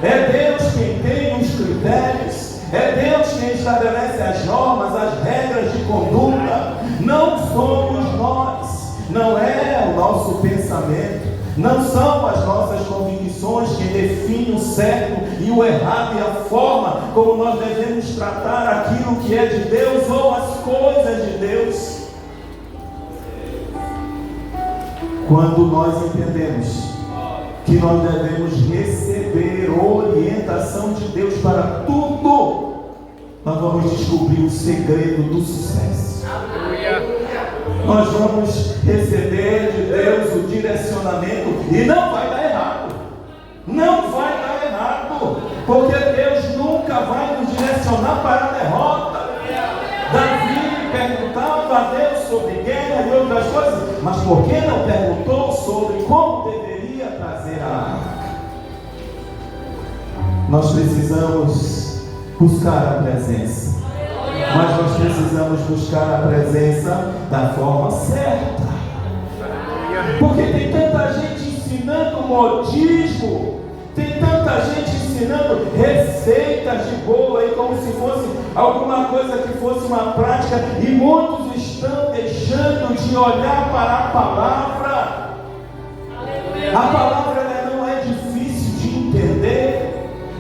é Deus quem tem os critérios, é Deus quem estabelece as normas, as regras de conduta. Não somos nós, não é o nosso pensamento, não são as nossas convicções que definem o certo e o errado e a forma como nós devemos tratar aquilo que é de Deus ou as coisas de Deus. Quando nós entendemos que nós devemos receber orientação de Deus para tudo, nós vamos descobrir o segredo do sucesso. Nós vamos receber de Deus o direcionamento e não vai dar errado. Não vai dar errado, porque Deus nunca vai nos direcionar para a derrota. Davi perguntava a Deus sobre guerra e outras coisas, mas por que não perguntou sobre como deveria trazer a arca? Nós precisamos buscar a presença, mas nós precisamos buscar a presença da forma certa, porque tem tanta gente ensinando modismo, tem tanta gente ensinando receitas de bolo aí como se fosse alguma coisa que fosse uma prática, e muitos estão deixando de olhar para a palavra. A palavra ela não é difícil de entender,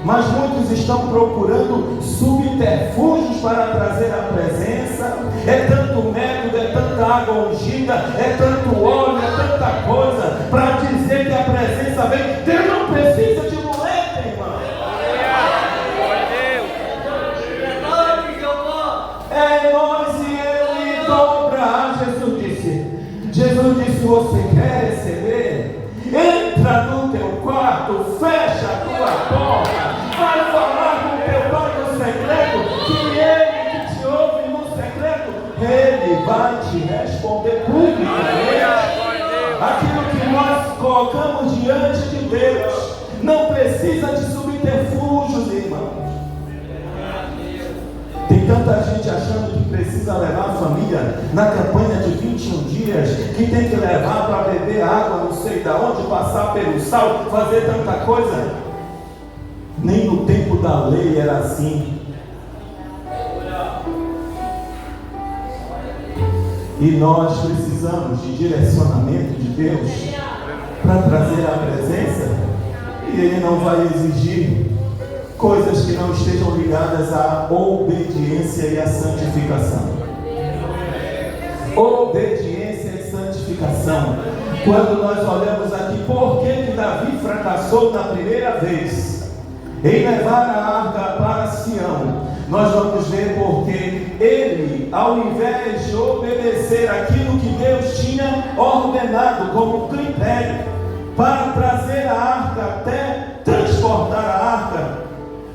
mas muitos estão procurando subterfúgios para trazer a presença. É tanto método, é tanta água ungida, é tanto óleo, é tanta coisa para dizer que a presença vem. Deus não precisa de muleta, irmão. É nós e ele dobrar. Jesus disse: você quer receber? Entra no teu quarto, fecha a tua porta, vai falar com teu pai no secreto, que ele que te ouve no secreto, ele vai te responder publicamente. Aquilo que nós colocamos diante de Deus não precisa de subterfúgios, irmãos. Tem tanta gente achando que precisa levar a família na campanha de 21 dias, que tem que levar para beber água, não sei de onde, passar pelo sal, fazer tanta coisa. Nem no tempo da lei era assim. E nós precisamos de direcionamento de Deus para trazer a presença. E Ele não vai exigir coisas que não estejam ligadas à obediência e à santificação. Obediência e santificação. Quando nós olhamos aqui, por que Davi fracassou na primeira vez em levar a arca para Sião? Nós vamos ver porque ele, ao invés de obedecer aquilo que Deus tinha ordenado como critério para trazer a arca até transportar a arca,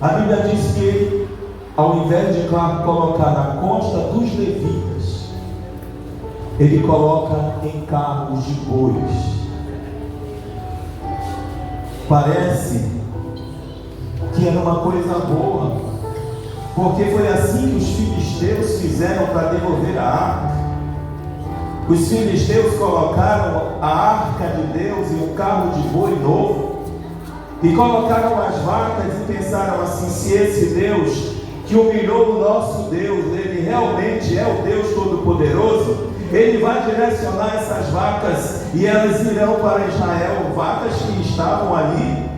a Bíblia diz que ele, ao invés de colocar na costa dos levitas, ele coloca em carros de bois. Parece que era uma coisa boa, porque foi assim que os filisteus fizeram para devolver a arca. Os filisteus colocaram a arca de Deus em um carro de boi novo e colocaram as vacas e pensaram assim: se esse Deus que humilhou o nosso Deus, ele realmente é o Deus Todo-Poderoso, ele vai direcionar essas vacas e elas irão para Israel. Vacas que estavam ali,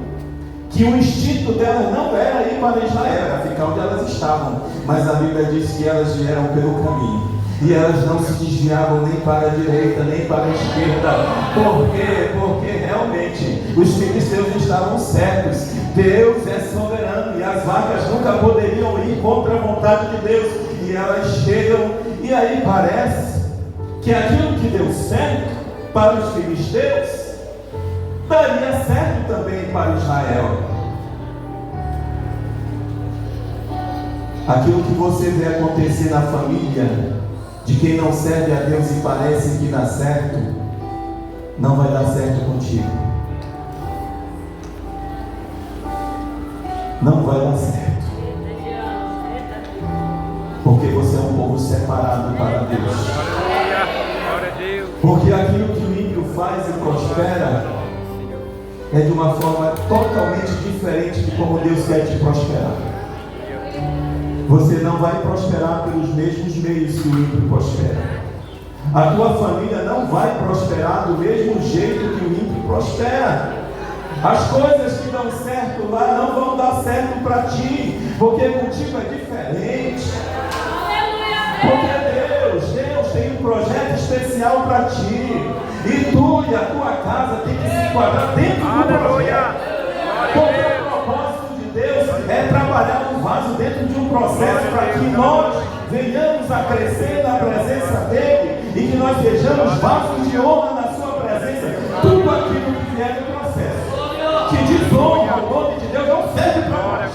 que o instinto delas não era ir para Israel, era ficar onde elas estavam, mas a Bíblia diz que elas vieram pelo caminho e elas não se desviavam nem para a direita nem para a esquerda. Por quê? Porque realmente os filisteus estavam certos. Deus é soberano e as vacas nunca poderiam ir contra a vontade de Deus, e elas chegam, e aí parece que aquilo que deu certo para os filisteus daria certo também para Israel. Aquilo que você vê acontecer na família de quem não serve a Deus e parece que dá certo, não vai dar certo contigo. Não vai dar certo. Porque você é um povo separado para Deus. Porque aquilo que o ímpio faz e prospera é de uma forma totalmente diferente de como Deus quer te prosperar. Você não vai prosperar pelos mesmos meios que o ímpio prospera. A tua família não vai prosperar do mesmo jeito que o ímpio prospera. As coisas que dão certo lá não vão dar certo para ti, porque contigo é diferente. Porque Deus tem um projeto especial para ti, e tu e a tua casa tem que se enquadrar dentro do projeto. Porque o propósito de Deus é trabalhar um vaso dentro de um processo para que nós venhamos a crescer na presença dele e que nós sejamos vasos de honra na sua presença. Tudo aquilo que vier do processo que desonra o nome de Deus não serve para nós.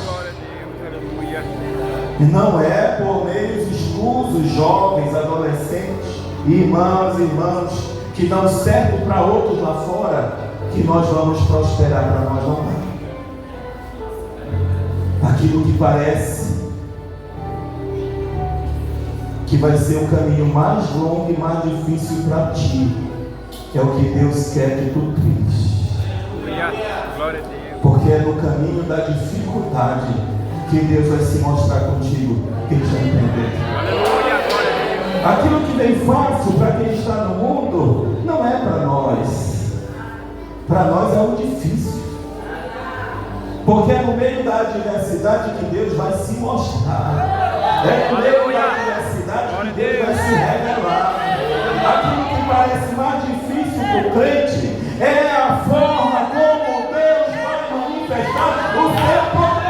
E não é por meios escusos, jovens, adolescentes, irmãos que dão certo para outros lá fora, que nós vamos prosperar. Para nós não dá. Aquilo que parece que vai ser o caminho mais longo e mais difícil para ti, é o que Deus quer que tu trilhes. Porque é no caminho da dificuldade que Deus vai se mostrar contigo. Quem está entendendo? Aquilo que vem fácil para quem está no mundo não é para nós. Para nós é o difícil. Porque é no meio da adversidade que Deus vai se mostrar. É no meio da adversidade que Deus vai se revelar. Aquilo que parece mais difícil para o crente é a forma como Deus vai manifestar o seu poder.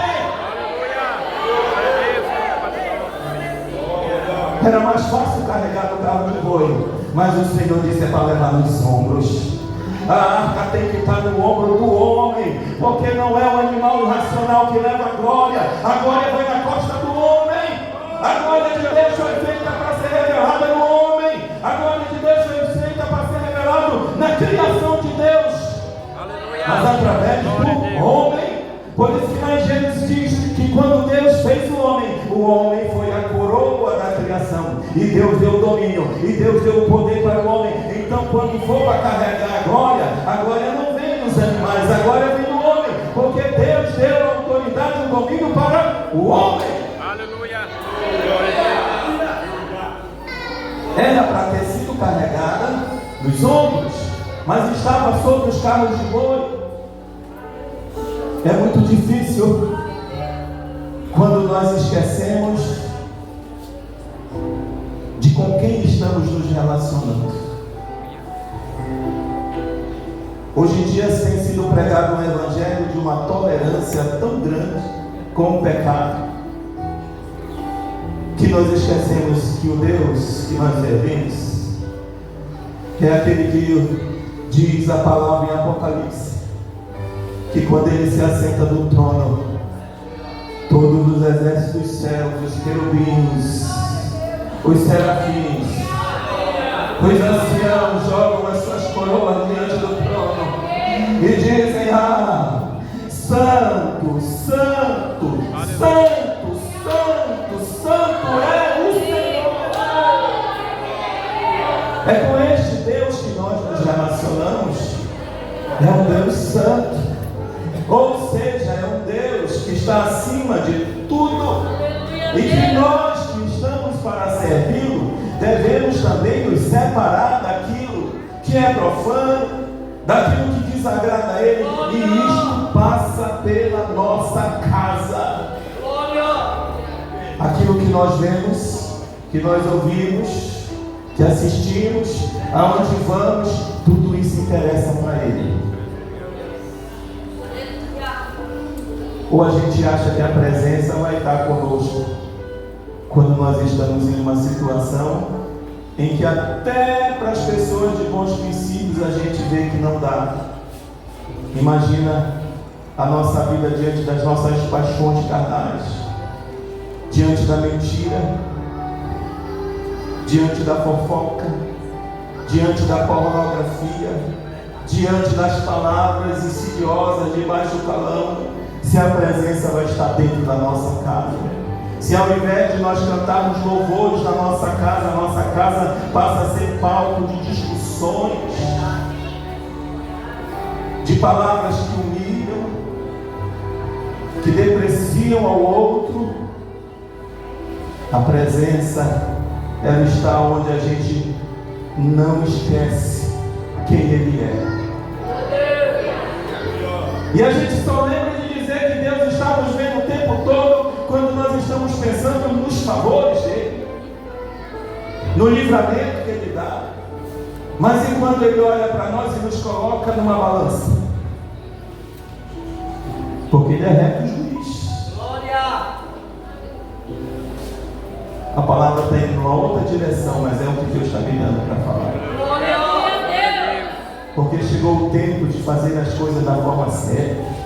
Era mais fácil carregar no carro de boi, mas o Senhor disse: é para levar nos ombros. A arca tem que estar no ombro do homem, porque não é o animal irracional que leva a glória. A glória vai na costa do homem. A glória de Deus foi feita para ser revelada no homem. A glória de Deus foi feita para ser revelada na criação de Deus. Mas através do homem. Por isso que lá em Gênesis diz que quando Deus fez o homem foi a coroa da criação, e Deus deu o domínio, e Deus deu o poder para o homem. Então quando for para carregar a glória não vem nos animais, a glória vem do homem, porque Deus deu a autoridade e o domínio para o homem. Aleluia! Era para ter sido carregada nos ombros, mas estava sobre os carros de boi. É muito difícil quando nós esquecemos de com quem estamos nos relacionando. Hoje em dia tem sido pregado um evangelho de uma tolerância tão grande com o pecado, que nós esquecemos que o Deus que nós servimos é aquele que diz a palavra em Apocalipse, que quando ele se assenta no trono, todos os exércitos dos céus, os querubins, os serafins, os anciãos jogam as suas coroas diante do trono e dizem: Santo, Santo, Santo, Santo, Santo é o Senhor. É com este Deus que nós nos relacionamos. É um Deus santo, ou seja, é um Deus que está acima de tudo, e que nós que estamos para servi-lo devemos também nos separar daquilo que é profano, daquilo que desagrada a Ele, e isto passa pela nossa casa. Aquilo que nós vemos, que nós ouvimos, que assistimos, aonde vamos, tudo isso interessa para Ele. Ou a gente acha que a presença vai estar conosco quando nós estamos em uma situação em que até para as pessoas de bons princípios a gente vê que não dá. Imagina a nossa vida diante das nossas paixões carnais, diante da mentira, diante da fofoca, diante da pornografia, diante das palavras insidiosas de baixo calão. Se a presença vai estar dentro da nossa casa, se ao invés de nós cantarmos louvores na nossa casa passa a ser palco de discussões, de palavras que humilham, que depreciam ao outro. A presença, ela está onde a gente não esquece quem Ele é. E a gente só lembra de dizer que Deus está nos vendo o tempo todo quando nós estamos pensando nos favores dele, no livramento que Ele dá. Mas enquanto Ele olha para nós e nos coloca numa balança, porque Ele é reto e juiz. A palavra está indo numa outra direção, mas é o que Deus está me dando para falar. Porque chegou o tempo de fazer as coisas da forma certa.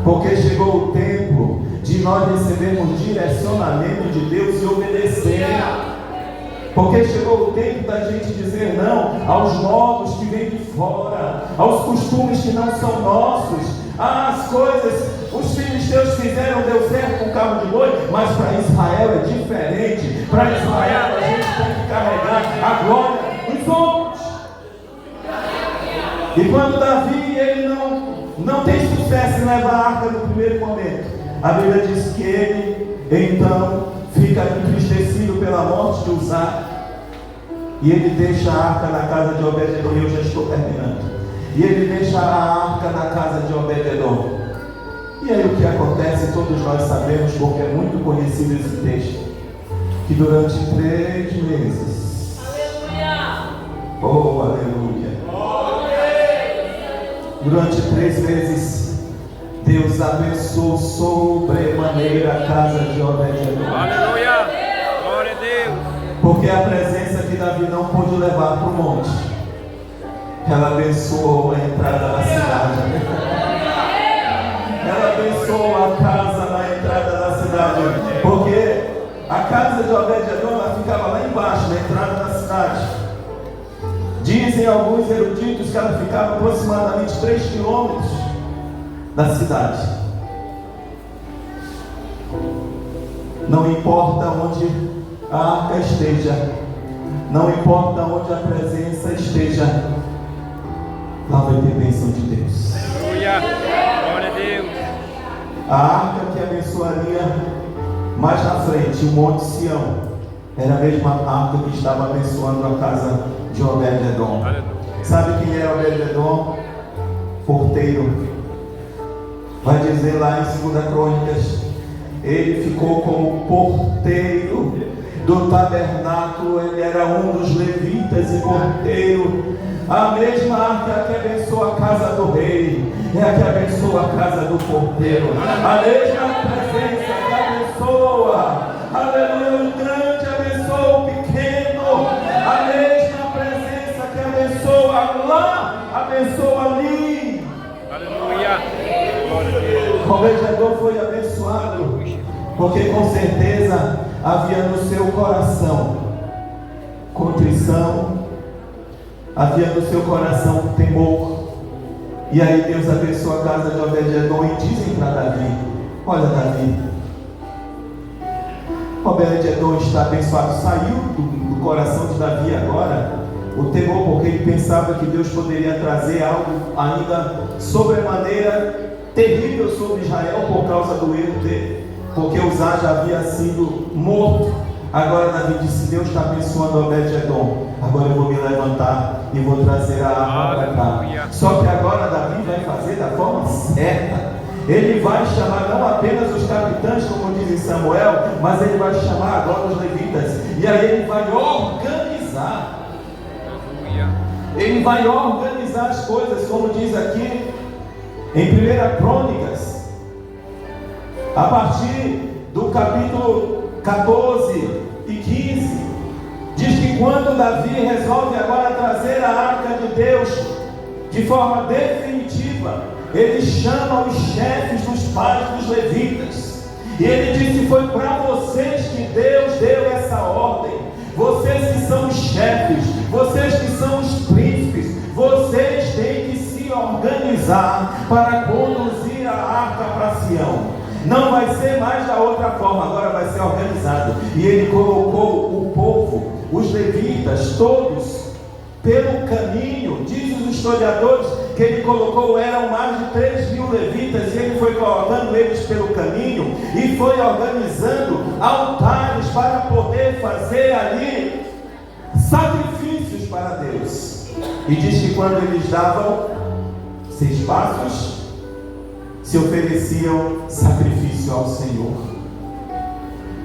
Porque chegou o tempo de nós recebermos direcionamento de Deus e obedecer. Porque chegou o tempo da gente dizer não aos modos que vêm de fora, aos costumes que não são nossos. As coisas, os filisteus fizeram, deu certo com o carro de boi, mas para Israel é diferente. Para Israel a gente tem que carregar a glória dos homens. E quando Davi, ele não tem sucesso em levar a arca no primeiro momento, a Bíblia diz que ele então fica entristecido pela morte de Uzá, e ele deixa a arca na casa de Obed-edom. Eu já estou terminando. E ele deixa a arca na casa de Obed-edom. E aí o que acontece, todos nós sabemos, porque é muito conhecido esse texto, que durante 3 meses, oh aleluia, durante 3 meses, Deus abençoou sobremaneira a casa de Obed-edom. Aleluia! Glória a Deus! Porque a presença que Davi não pôde levar para o monte, ela abençoou a entrada da cidade. Ela abençoou a casa na entrada da cidade. Porque a casa de Obed-edom, ela ficava lá embaixo, na entrada da cidade. Dizem alguns eruditos que ela ficava aproximadamente 3 quilômetros da cidade. Não importa onde a arca esteja, não importa onde a presença esteja, lá vai ter bênção de Deus. Aleluia! Glória a Deus! A arca que abençoaria mais na frente, o Monte Sião, era a mesma arca que estava abençoando a casa de Obed-edom. Sabe quem era Obed-edom? Porteiro. Vai dizer lá em 2 Crônicas, ele ficou como porteiro do tabernáculo, ele era um dos levitas e porteiro. A mesma arca que abençoa a casa do rei é a que abençoa a casa do porteiro. A mesma presença que abençoa, aleluia, o grande abençoa o pequeno. A mesma presença que abençoa lá, abençoa ali. Aleluia. O mediador foi abençoado, porque com certeza havia no seu coração contrição, havia no seu coração temor. E aí Deus abençoa a casa de Obed-edom e dizem para Davi: olha, Davi, Obed-edom está abençoado. Saiu do coração de Davi agora o temor, porque ele pensava que Deus poderia trazer algo ainda sobremaneira terrível sobre Israel por causa do erro dele, porque Uzá já havia sido morto. Agora Davi disse: Deus está abençoando Obed-edom, agora eu vou me levantar e vou trazer a arma para cá. Só que agora Davi vai fazer da forma certa. Ele vai chamar não apenas os capitães, como diz em Samuel, mas ele vai chamar agora os levitas, e aí ele vai organizar. Ele vai organizar as coisas, como diz aqui em 1 Crônicas, a partir do capítulo 14 e 15, diz que quando Davi resolve agora trazer a arca de Deus de forma definitiva, ele chama os chefes dos pais dos levitas, e ele disse: foi para vocês que Deus deu essa ordem, vocês que são os chefes, vocês que são os príncipes, vocês têm que se organizar para conduzir a arca para Sião. Não vai ser mais da outra forma, agora vai ser organizado. E ele colocou o povo, os levitas, todos pelo caminho. Diz os historiadores que ele colocou, eram mais de 3.000 levitas, e ele foi colocando eles pelo caminho e foi organizando altares para poder fazer ali sacrifícios para Deus. E diz que quando eles davam 6 passos, se ofereciam sacrifício ao Senhor.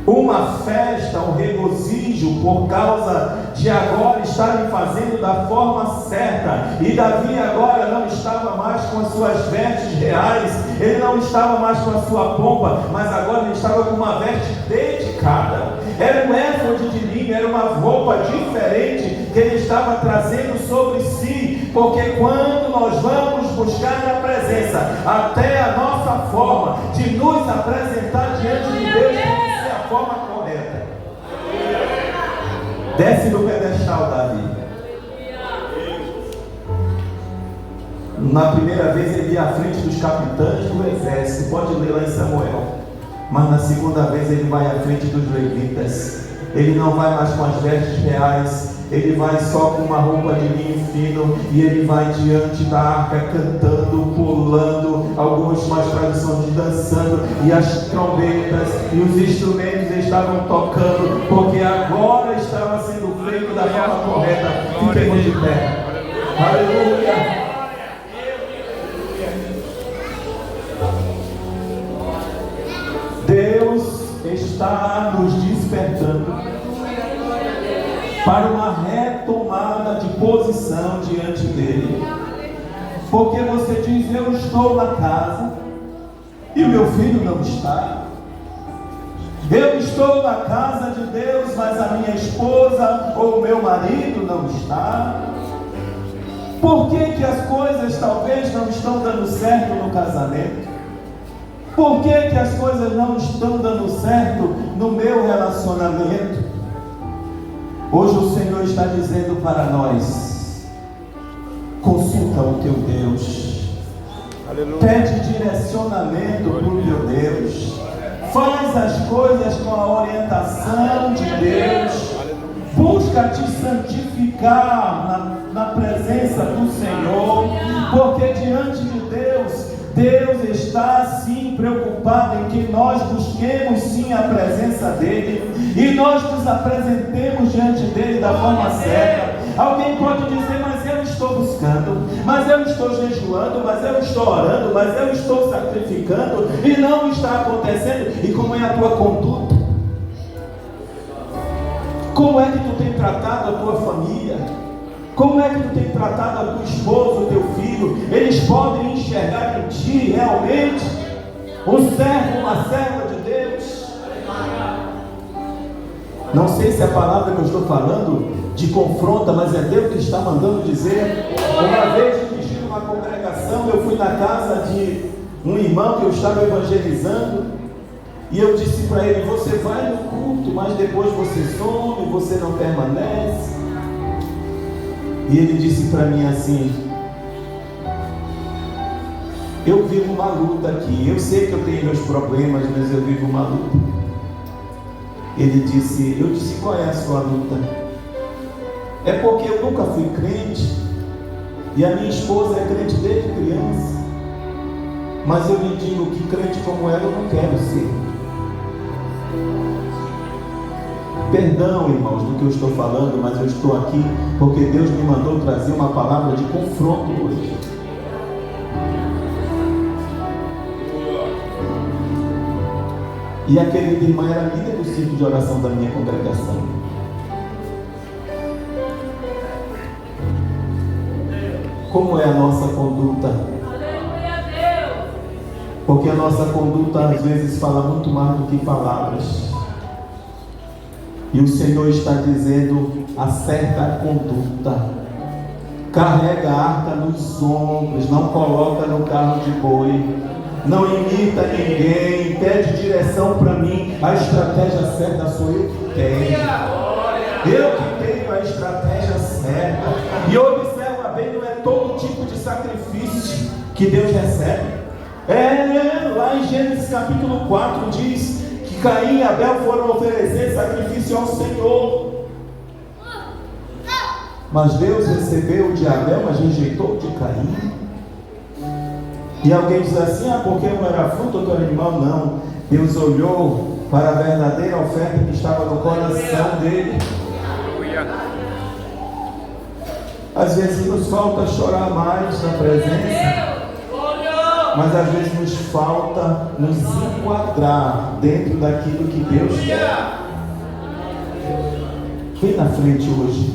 Uma festa, um regozijo por causa de agora estarem fazendo da forma certa. E Davi agora não estava mais com as suas vestes reais, ele não estava mais com a sua pompa, mas agora ele estava com uma veste dedicada. Era um éfode de linho, era uma roupa diferente que ele estava trazendo sobre si, porque quando nós vamos buscar na presença, até a nossa forma de nos apresentar diante de Deus tem que ser a forma correta. Desce do pedestal, Davi. Na primeira vez ele ia à frente dos capitães do exército, pode ler lá em Samuel. Mas na segunda vez ele vai à frente dos levitas. Ele não vai mais com as vestes reais, ele vai só com uma roupa de linho fino, e ele vai diante da arca cantando, pulando, alguns mais tradição de dançando, e as trombetas e os instrumentos estavam tocando, porque agora estava sendo feito da forma correta. Fiquemos de pé. Aleluia. Deus está nos despertando para uma retomada de posição diante dele, porque você diz: eu estou na casa e o meu filho não está. Eu estou na casa de Deus, mas a minha esposa ou o meu marido não está. Por que as coisas talvez não estão dando certo no casamento? Por que as coisas não estão dando certo no meu relacionamento? Hoje o Senhor está dizendo para nós: consulta o teu Deus. Aleluia. Pede direcionamento para o teu Deus. Faz as coisas com a orientação de Deus. Busca te santificar na presença do Senhor, porque diante de Deus está sim preocupado em que nós busquemos sim a presença dele e nós nos apresentemos diante dele da forma certa. Alguém pode dizer: mas eu estou estou buscando, mas eu estou jejuando, mas eu estou orando, mas eu estou sacrificando e não está acontecendo. E como é a tua conduta? Como é que tu tem tratado a tua família? Como é que tu tem tratado a tua esposa, o teu filho? Eles podem enxergar em ti realmente um servo, uma serva de Deus? Não sei se a palavra que eu estou falando te confronta, mas é Deus que está mandando dizer. Uma vez dirigindo uma congregação, eu fui na casa de um irmão que eu estava evangelizando, e eu disse para ele: você vai no culto, mas depois você some, você não permanece. E ele disse para mim assim: eu vivo uma luta aqui, eu sei que eu tenho meus problemas, mas eu vivo uma luta. Eu disse, qual é a sua luta? É porque eu nunca fui crente, e a minha esposa é crente desde criança, mas eu lhe digo que crente como ela eu não quero ser. Perdão, irmãos, do que eu estou falando, mas eu estou aqui porque Deus me mandou trazer uma palavra de confronto hoje. E a querida irmã era líder do círculo de oração da minha congregação. Como é a nossa conduta? Porque a nossa conduta às vezes fala muito mais do que palavras. E o Senhor está dizendo: acerta a conduta, carrega a arca nos ombros, não coloca no carro de boi, não imita ninguém, pede direção para mim. A estratégia certa sou eu que tenho. Eu que tenho a estratégia certa. E observa bem, não é todo tipo de sacrifício que Deus recebe. Lá em Gênesis capítulo 4 diz que Caim e Abel foram oferecer sacrifício ao Senhor. Mas Deus recebeu o de Abel, mas rejeitou o de Caim. E alguém diz assim: porque não era fruto do animal? Não. Deus olhou para a verdadeira oferta que estava no coração dele. Às vezes nos falta chorar mais na presença, mas às vezes nos falta nos enquadrar dentro daquilo que Deus quer. Vem na frente hoje.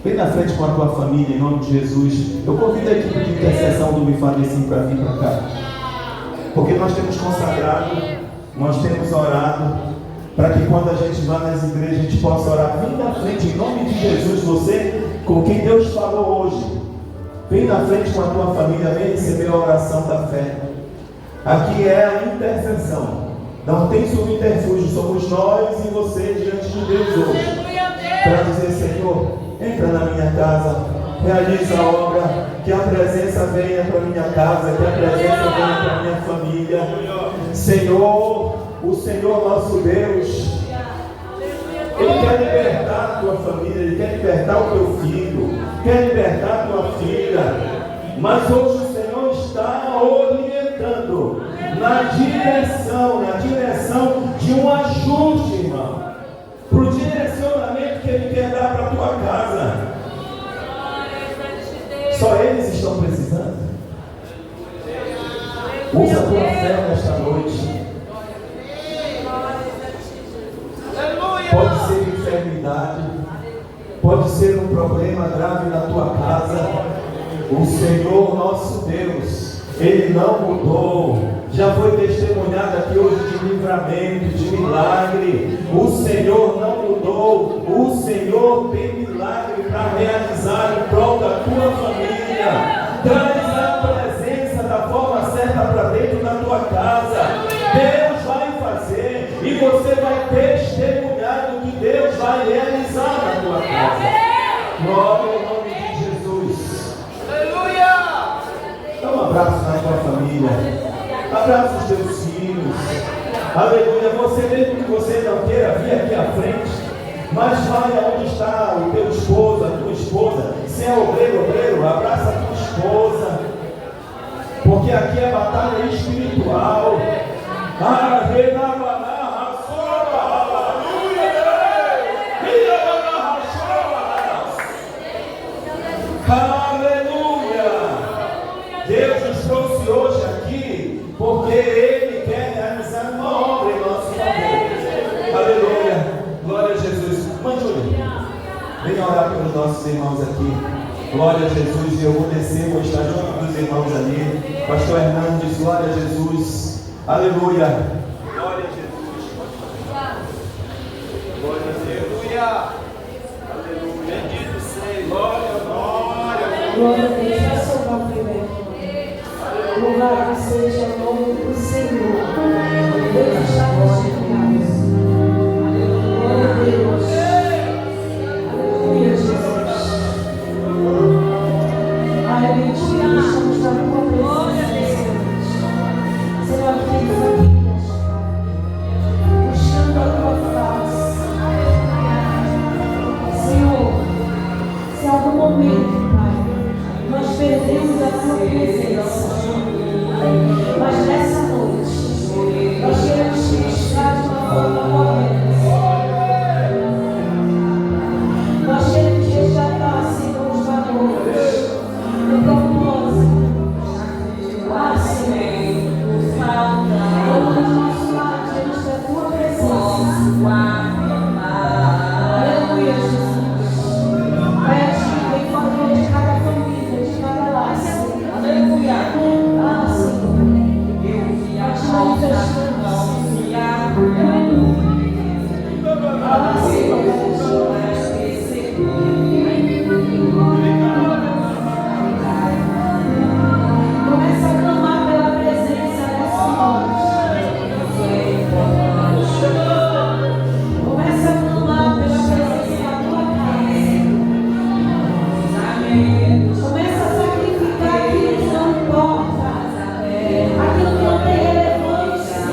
Vem na frente com a tua família, em nome de Jesus. Eu convido a equipe de intercessão do Me Fale Assim para vir para cá. Porque nós temos consagrado, nós temos orado, para que quando a gente vá nas igrejas, a gente possa orar. Vem na frente, em nome de Jesus, você com quem Deus falou hoje. Vem na frente com a tua família, vem receber a oração da fé. Aqui é a intercessão. Não tem subterfúgio, somos nós e você diante de Deus hoje. Para dizer: Senhor, entra na minha casa, realiza a obra, que a presença venha para minha casa, que a presença venha para minha família. Senhor, o Senhor nosso Deus, Ele quer libertar a tua família, Ele quer libertar o teu filho, quer libertar a tua filha. Mas hoje o Senhor está orientando na direção de um ajuste, irmão, para o direcionamento que Ele quer dar para a tua casa. Só eles estão precisando. Usa a tua fé nesta noite. Pode ser enfermidade, pode ser um problema grave na tua casa. O Senhor nosso Deus, Ele não mudou. Já foi testemunhado aqui hoje de livramento, de milagre. O Senhor não mudou. O Senhor tem milagre para realizar em prol da tua família. Traz a presença da forma certa para dentro da tua casa. Deus vai fazer e você vai testemunhar do que Deus vai realizar na tua casa. Glória ao nome de Jesus. Aleluia! Dá um abraço na tua família. Abraça os teus filhos. Aleluia. Você, mesmo que você não queira vir aqui à frente, mas vai aonde está o teu esposo, a tua esposa. Se é obreiro, abraça a tua esposa. Porque aqui é batalha espiritual. Aleluia. Ele quer realizar uma obra em nosso favor. Aleluia. Glória a Jesus. Mãe Júlia, venha orar pelos nossos irmãos aqui. Glória a Jesus. E eu vou descer, vou estar junto dos irmãos ali. Pastor Hernandes, glória a Jesus. Aleluia. Glória a Jesus. Glória a Deus. Aleluia. Bendito seja. Glória, glória. Glória a Deus. Vai soltar o primeiro. Louvado seja o nome do Senhor. Deus está nos glória a Deus. Aleluia, Jesus. Aleluia, estamos na tua presença. Senhor, aqui famílias, buscando a tua face. Senhor, se em algum momento, Pai, nós perdemos a tua presença, mas nessa noite, nós queremos te buscar de uma forma correta. Nós queremos resgatar, Senhor, os valores, o propósito, Senhor, coloca o nosso lado diante da tua presença. Aleluia, Jesus. Pede em favor de cada família, de cada lar, Senhor. Aleluia. Senhor. Te manifestamos, começa a clamar pela presença dessa noite. Começa a clamar pela presença da tua casa. Começa a sacrificar aquilo que não importa, aquilo que não tem relevância,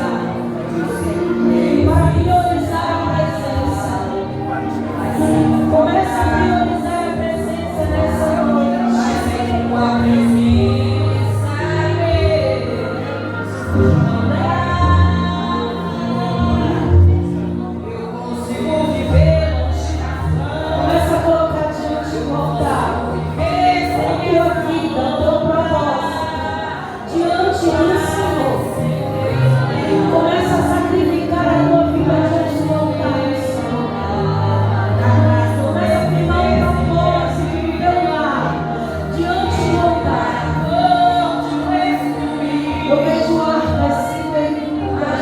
para priorizar a presença. Começa a priorizar a presença nessa noite. Começa a colocar diante do altar a tua vida, o teu propósito diante do Senhor. Começa a sacrificar a tua vida diante do altar, Senhor. Começa a firmar o propósito do teu lar diante do altar. Eu vejo harpas sintéticas.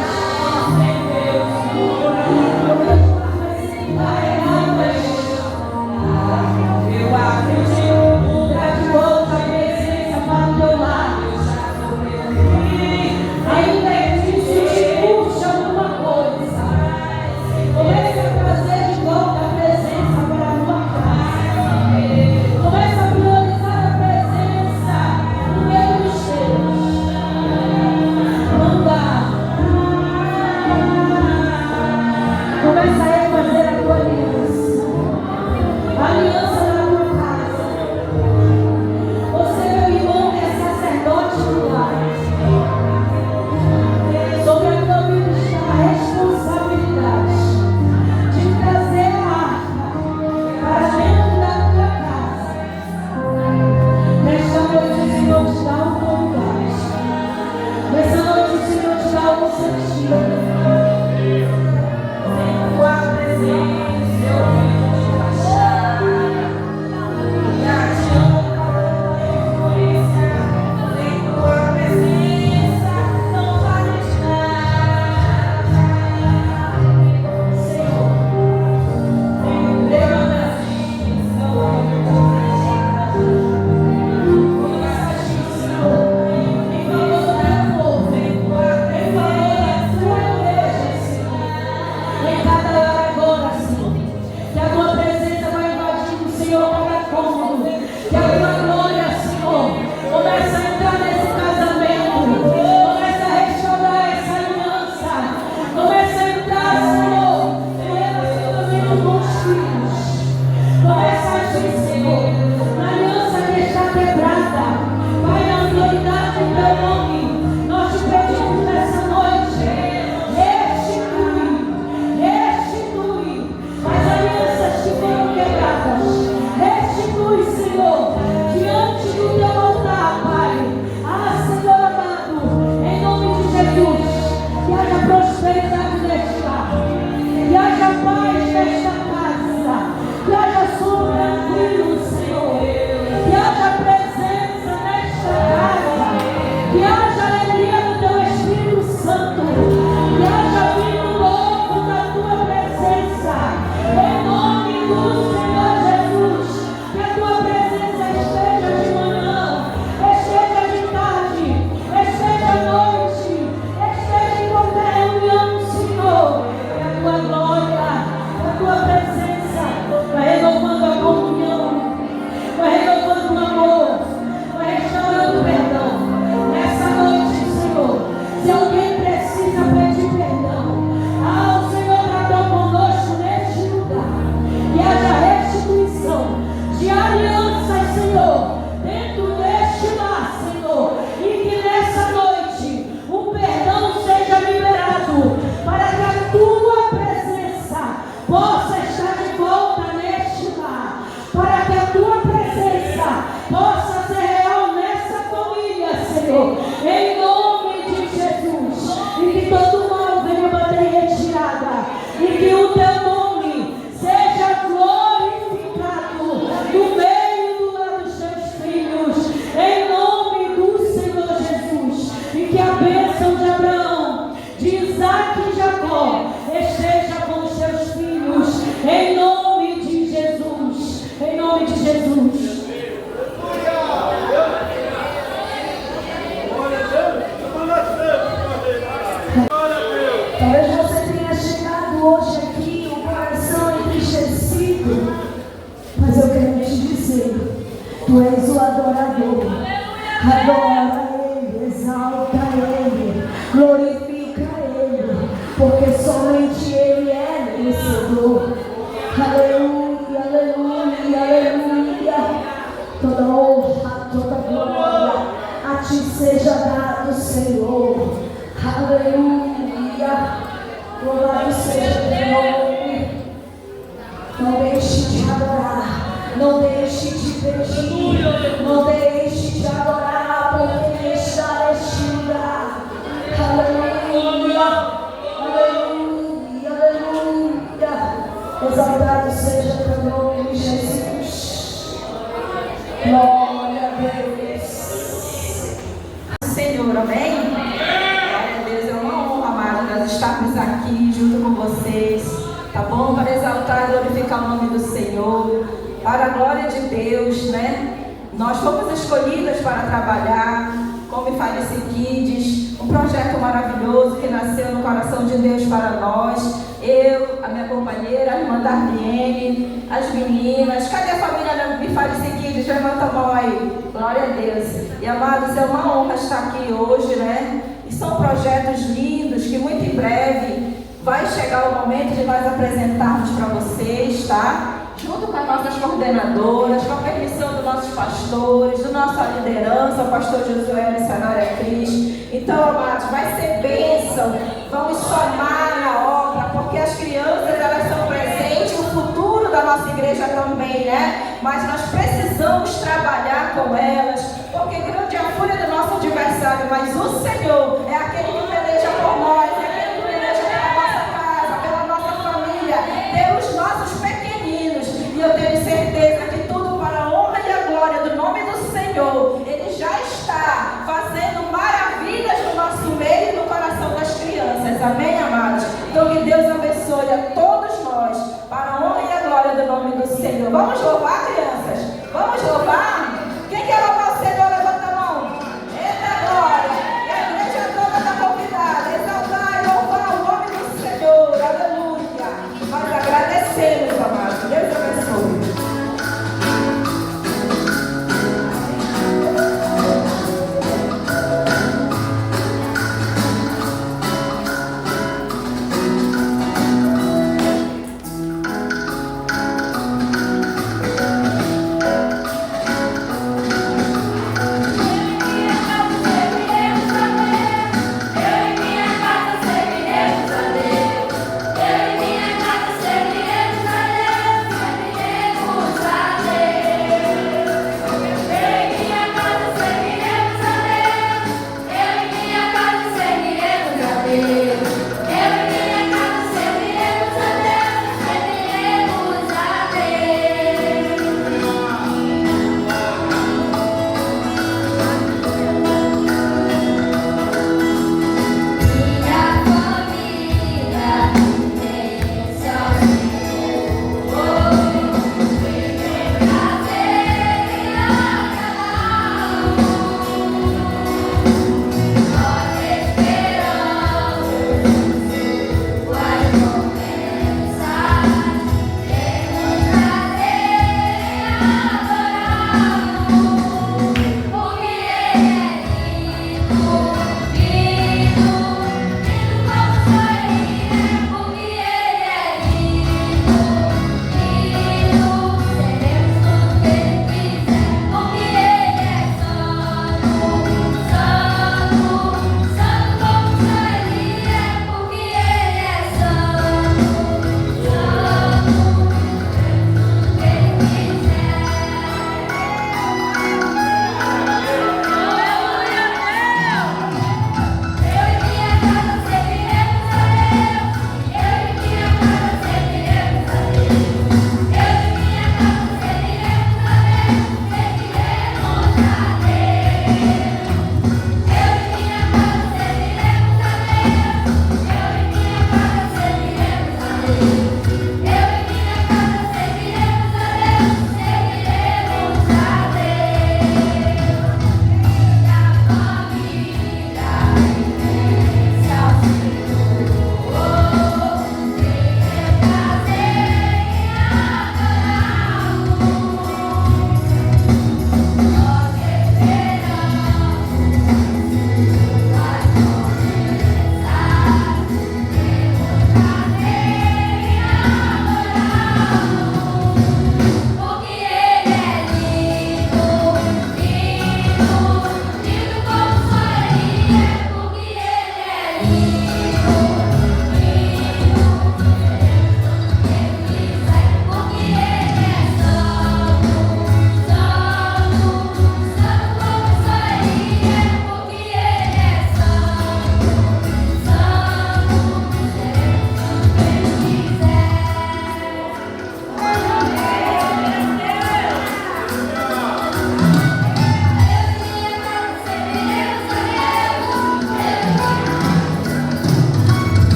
Eu vejo harpas encarregadas. Eu acredito, traz de volta a presença para o teu lar. Ainda que isso te puxe alguma coisa, comece a trazer de volta a presença para a tua casa. Comece a priorizar a presença no meio dos teus. Manda. Começa a refazer a tua aliança. A aliança da tua casa. Você, meu irmão, é sacerdote do lar. Sobre a tua vida está a responsabilidade de trazer a arca para dentro da tua casa. Nesta noite o Senhor te dá um convite. Nessa noite o Senhor te dá um sentido. Sem tua presença eu venho te baixar. Gratidão pela influência. Sem tua presença não vale nada. Senhor, em teu presença eu venho te baixar. Começa a agir, Senhor, em favor do teu povo, em favor da tua esteja com os seus filhos, em nome de Jesus, em nome de Jesus. Talvez você tenha chegado hoje aqui, o coração entristecido, mas eu quero te dizer, tu és o adorador. Adora Ele, exalta Ele, glorifica Ele, porque somente Ele é merecedor. Aleluia, aleluia, aleluia. Toda honra, toda glória a ti seja dado, Senhor. Aleluia. Louvado seja teu nome. Não deixe de adorar, não deixe de pedir, não deixe de adorar, porque Ele está neste lugar. Aleluia, aleluia, aleluia. Exaltado seja teu nome, Jesus. Glória a Deus. Senhor, amém? Glória a Deus, é uma honra, amada, nós estarmos aqui junto com vocês, tá bom? Para exaltar e glorificar o nome do Senhor, para a glória de Deus, né? Nós fomos escolhidas para trabalhar como Farice Kids, um projeto maravilhoso que nasceu no coração de Deus para nós. Eu, a minha companheira, a irmã Darlene, as meninas. Cadê a família da Farice Kids? Levanta a mão aí. Glória a Deus. E amados, é uma honra estar aqui hoje, né? E são projetos lindos que muito em breve vai chegar o momento de nós apresentarmos para vocês, tá? Junto com as nossas coordenadoras, com a permissão dos nossos pastores, da nossa liderança, o pastor Josué Missionária Cris. Então, amados, vai ser bênção. Vamos somar na obra, porque as crianças, elas são presentes, o futuro da nossa igreja também, né? Mas nós precisamos trabalhar com elas, porque grande é a fúria do nosso adversário, mas o Senhor é aquele que peleja por nós, é aquele que peleja pela nossa casa, pela nossa família, pelos nossos pequeninos. E eu tenho certeza que tudo para a honra e a glória do nome do Senhor, Ele já está fazendo maravilhas no nosso meio e no coração das crianças. Amém, amados? Então que Deus abençoe a todos nós, para a honra e a glória do nome do Senhor. Vamos louvar, crianças? Vamos louvar? Quem quer louvar o Senhor? Levanta a mão. Eita glória! E a igreja toda está convidada a exaltar e louvar o nome do Senhor. Aleluia! Nós agradecemos, amados. Deus abençoe.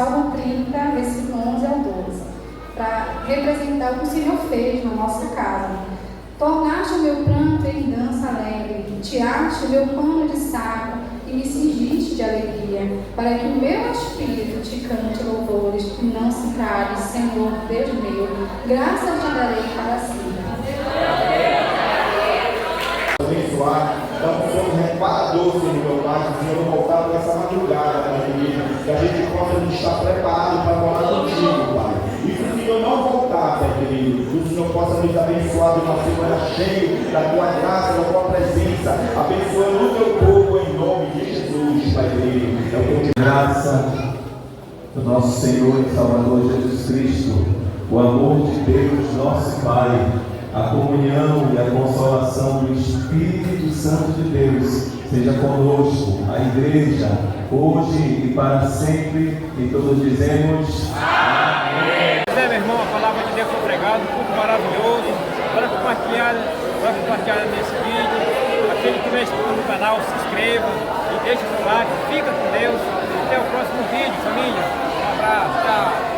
Salmo 30, versículo 11 ao 12, para representar o que o Senhor fez na nossa casa. Tornaste o meu pranto em dança alegre, tiraste o meu pano de saco e me cingiste de alegria, para que o meu espírito te cante louvores e não se cale, Senhor Deus meu. Graças te darei para sempre. Abençoar, então somos reparador, Senhor meu Pai, que o Senhor voltar para essa madrugada, Pai querido, que a gente possa estar preparado para morar contigo, Pai. E se o Senhor não voltar, Pai querido, que o Senhor possa nos abençoar de uma semana cheia da tua graça, da tua presença, abençoando o teu povo em nome de Jesus, Pai querido. É o que eu te Graça do nosso Senhor e Salvador Jesus Cristo, o amor de Deus, nosso Pai, a comunhão e a consolação do Espírito Santo de Deus seja conosco, a igreja, hoje e para sempre, e todos dizemos amém. Meu irmão, a palavra de Deus foi pregada, um culto maravilhoso. Bora compartilhar nesse vídeo. Aquele que não é inscrito no canal, se inscreva e deixe o seu like. Fica com Deus. Até o próximo vídeo, família. Um abraço, tchau.